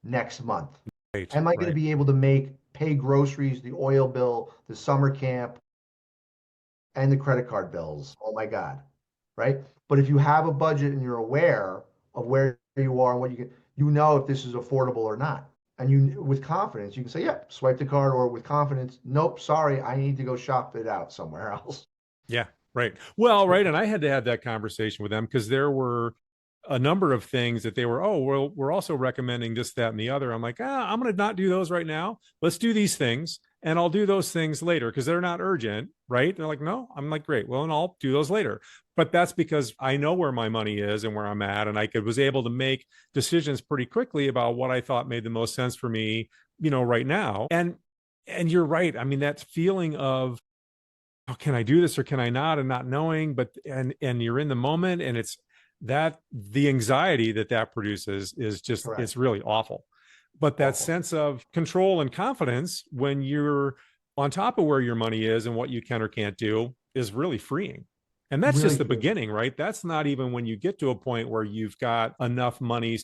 next month. Right. Am I going to Right. be able to pay groceries, the oil bill, the summer camp, and the credit card bills? Oh my God. Right? But if you have a budget and you're aware of where you are and what you know if this is affordable or not. And you, with confidence, you can say, yeah, swipe the card, or with confidence, nope, sorry, I need to go shop it out somewhere else. Yeah, right. Well, right. And I had to have that conversation with them because there were a number of things that they were, oh, well, we're also recommending this, that, and the other. I'm like, I'm going to not do those right now. Let's do these things. And I'll do those things later because they're not urgent. Right. They're like, no, I'm like, great. Well, and I'll do those later. But that's because I know where my money is and where I'm at. And was able to make decisions pretty quickly about what I thought made the most sense for me, right now. And you're right. I mean, that feeling of, oh, can I do this or can I not, and not knowing, but and you're in the moment, and it's that the anxiety that produces is just, Correct. it's really awful. But that Awful. sense of control and confidence when you're on top of where your money is and what you can or can't do is really freeing. And that's Really just the good. beginning, right? That's not even when you get to a point where you've got enough money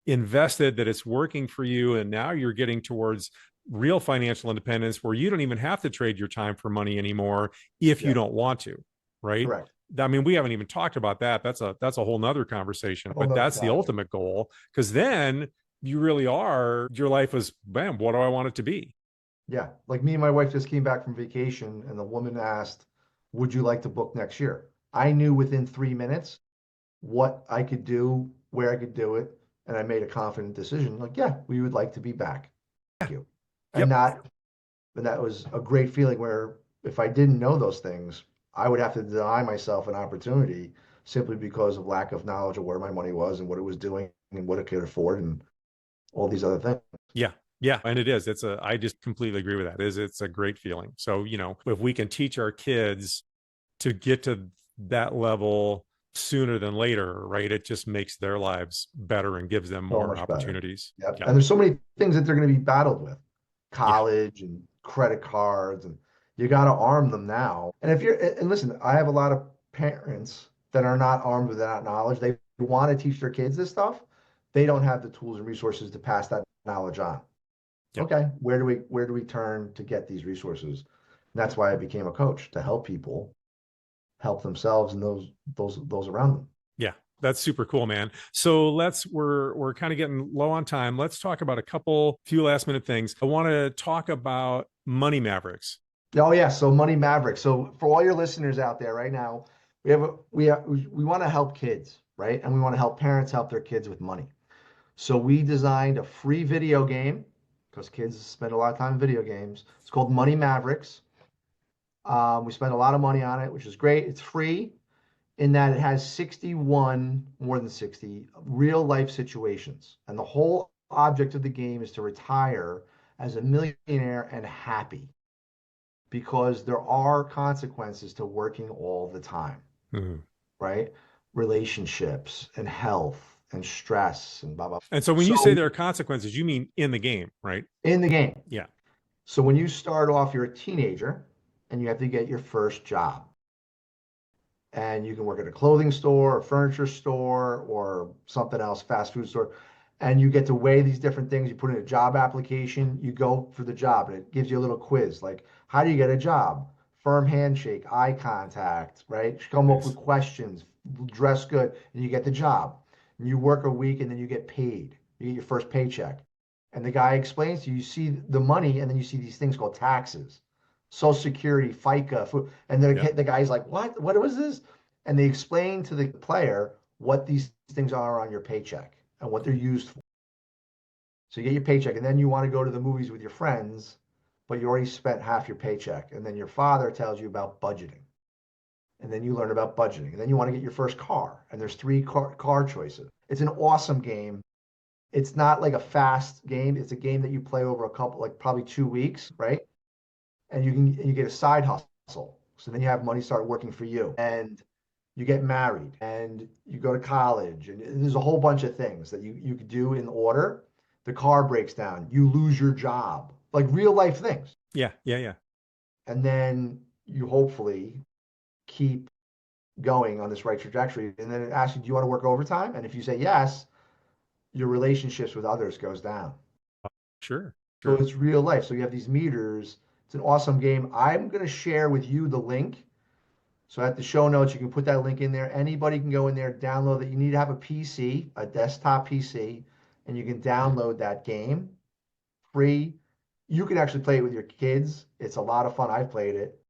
invested that it's working for you, and now you're getting towards real financial independence where you don't even have to trade your time for money anymore if you Yeah. don't want to, right? Correct. I mean, we haven't even talked about that. That's a whole nother conversation, Whole but nother that's the topic. ultimate goal, because then you really are, your life is, bam, what do I want it to be? Yeah. Like me and my wife just came back from vacation and the woman asked, would you like to book next year? I knew within 3 minutes what I could do, where I could do it, and I made a confident decision. Like, yeah, we would like to be back. Thank you. And Yep. that was a great feeling where if I didn't know those things, I would have to deny myself an opportunity simply because of lack of knowledge of where my money was and what it was doing and what it could afford and all these other things. Yeah. Yeah. And it is. I just completely agree with that. It's a great feeling. So, if we can teach our kids to get to that level sooner than later, right? It just makes their lives better and gives them So more much better. opportunities. Yep. Yeah. And there's so many things that they're going to be battled with. Yeah. College and credit cards, and you got to arm them now. And if you're, and listen, I have a lot of parents that are not armed with that knowledge. They want to teach their kids this stuff. They don't have the tools and resources to pass that knowledge on. Yeah. Okay, where do we turn to get these resources? And that's why I became a coach, to help people help themselves and those around them. Yeah. That's super cool, man. So we're kind of getting low on time. Let's talk about few last minute things. I want to talk about Money Mavericks. Oh yeah, so Money Mavericks. So for all your listeners out there right now, we want to help kids, right? And we want to help parents help their kids with money. So we designed a free video game because kids spend a lot of time in video games. It's called Money Mavericks. We spend a lot of money on it, which is great. It's free in that it has 61, more than 60, real life situations. And the whole object of the game is to retire as a millionaire and happy, because there are consequences to working all the time, right? Relationships and health and stress and blah, blah. And so when you say there are consequences, you mean in the game, right? In the game. Yeah. So when you start off, you're a teenager and you have to get your first job. And you can work at a clothing store, a furniture store, or something else, fast food store. And you get to weigh these different things. You put in a job application, you go for the job, and it gives you a little quiz like, how do you get a job? Firm handshake, eye contact, right? You come up with questions, dress good, and you get the job. And you work a week, and then you get paid. You get your first paycheck. And the guy explains to you, you see the money, and then you see these things called taxes. Social Security, FICA, food, and the guy's like, what? What was this? And they explain to the player what these things are on your paycheck and what they're used for. So you get your paycheck, and then you want to go to the movies with your friends, but you already spent half your paycheck. And then your father tells you about budgeting. And then you learn about budgeting. And then you want to get your first car, and there's 3 car choices. It's an awesome game. It's not like a fast game. It's a game that you play over a couple, like probably 2 weeks, right? And you get a side hustle. So then you have money start working for you, and you get married, and you go to college, and there's a whole bunch of things that you could do in order. The car breaks down, you lose your job, like real life things. Yeah. And then you hopefully keep going on this right trajectory. And then it asks you, do you want to work overtime? And if you say yes, your relationships with others goes down. Sure. So it's real life. So you have these meters. It's an awesome game. I'm going to share with you the link. So at the show notes, you can put that link in there. Anybody can go in there, download it. You need to have a PC, a desktop PC, and you can download that game free. You can actually play it with your kids. It's a lot of fun. I've played it,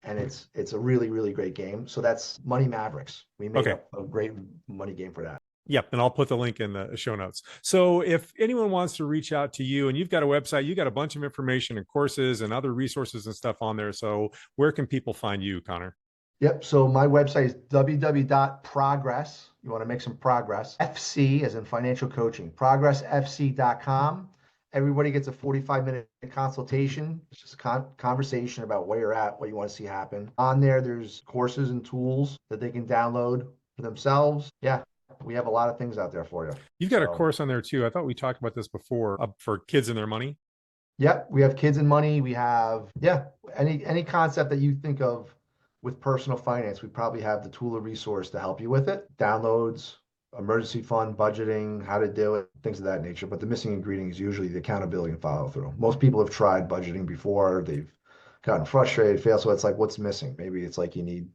and it's a really, really great game. So that's Money Mavericks. We made up a great money game for that. Yep. And I'll put the link in the show notes. So if anyone wants to reach out to you, and you've got a website, you got a bunch of information and courses and other resources and stuff on there. So where can people find you, Connor? Yep. So my website is www.progress. You want to make some progress. FC as in financial coaching, progressfc.com. Everybody gets a 45-minute consultation. It's just a conversation about where you're at, what you want to see happen. On there, there's courses and tools that they can download for themselves. Yeah. We have a lot of things out there for you. You've got a course on there too. I thought we talked about this before, for kids and their money. Yep. We have kids and money. We have, any concept that you think of with personal finance, we probably have the tool or resource to help you with it. Downloads, emergency fund, budgeting, how to do it, things of that nature. But the missing ingredient is usually the accountability and follow through. Most people have tried budgeting before. They've gotten frustrated, failed. So it's like, what's missing? Maybe it's like you need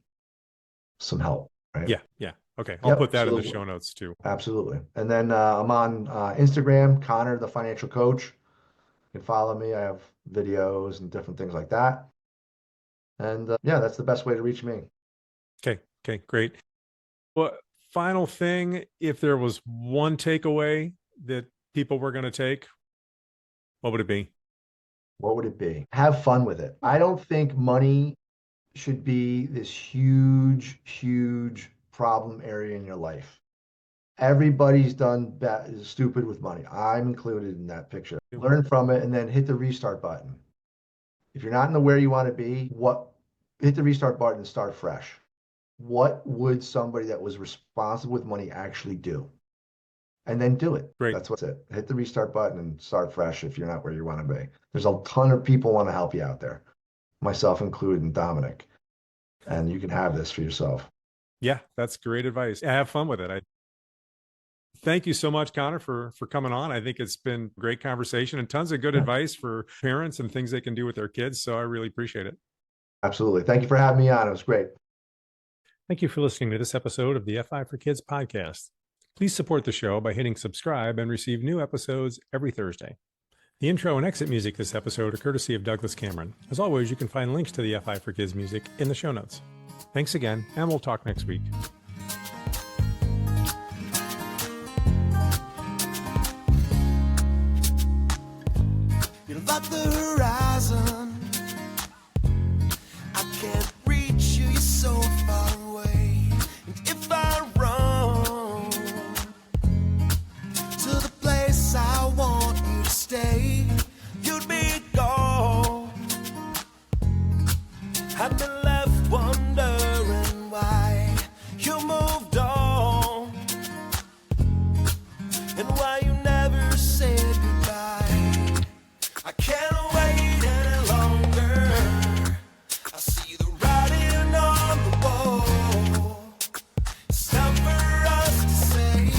some help, right? Yeah. Okay. I'll put that in the show notes too. Absolutely. And then I'm on Instagram, Connor, the financial coach. You can follow me. I have videos and different things like that. And that's the best way to reach me. Okay, great. Well, final thing, if there was one takeaway that people were going to take, what would it be? What would it be? Have fun with it. I don't think money should be this huge, huge problem area in your life. Everybody's done stupid with money. I'm included in that picture. Learn from it and then hit the restart button. If you're not in the where you want to be, hit the restart button and start fresh. What would somebody that was responsible with money actually do? And then do it. Great. That's what's it. Hit the restart button and start fresh if you're not where you want to be. There's a ton of people want to help you out there, myself included, and Dominic. And you can have this for yourself. Yeah, that's great advice. Have fun with it. Thank you so much, Connor, for coming on. I think it's been a great conversation and tons of good advice for parents and things they can do with their kids. So I really appreciate it. Absolutely. Thank you for having me on. It was great. Thank you for listening to this episode of the FI for Kids podcast. Please support the show by hitting subscribe and receive new episodes every Thursday. The intro and exit music this episode are courtesy of Douglas Cameron. As always, you can find links to the FI for Kids music in the show notes. Thanks again, and we'll talk next week. I've been left wondering why you moved on and why you never said goodbye. I can't wait any longer. I see the writing on the wall. It's time for us to say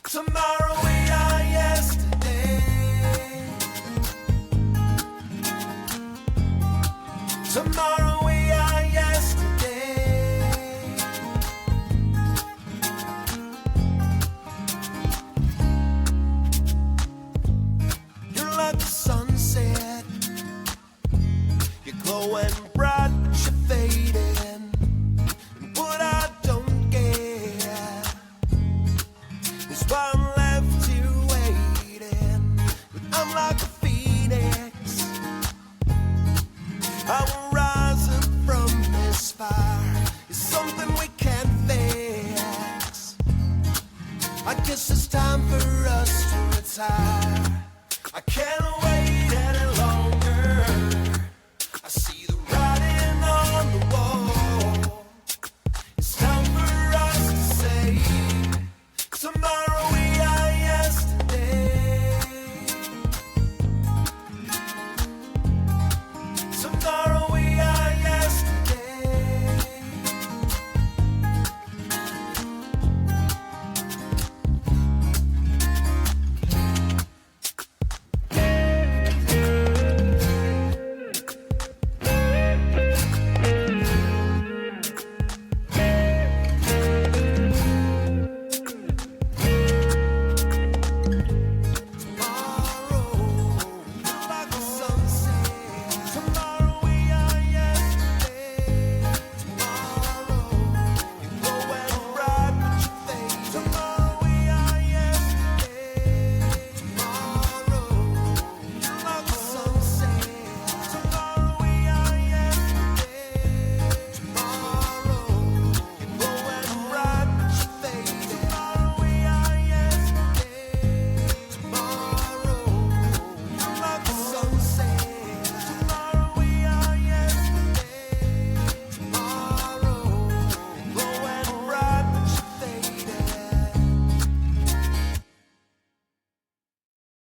tomorrow we are yesterday. Tomorrow we are yesterday. You're like the sunset. You're glowing bright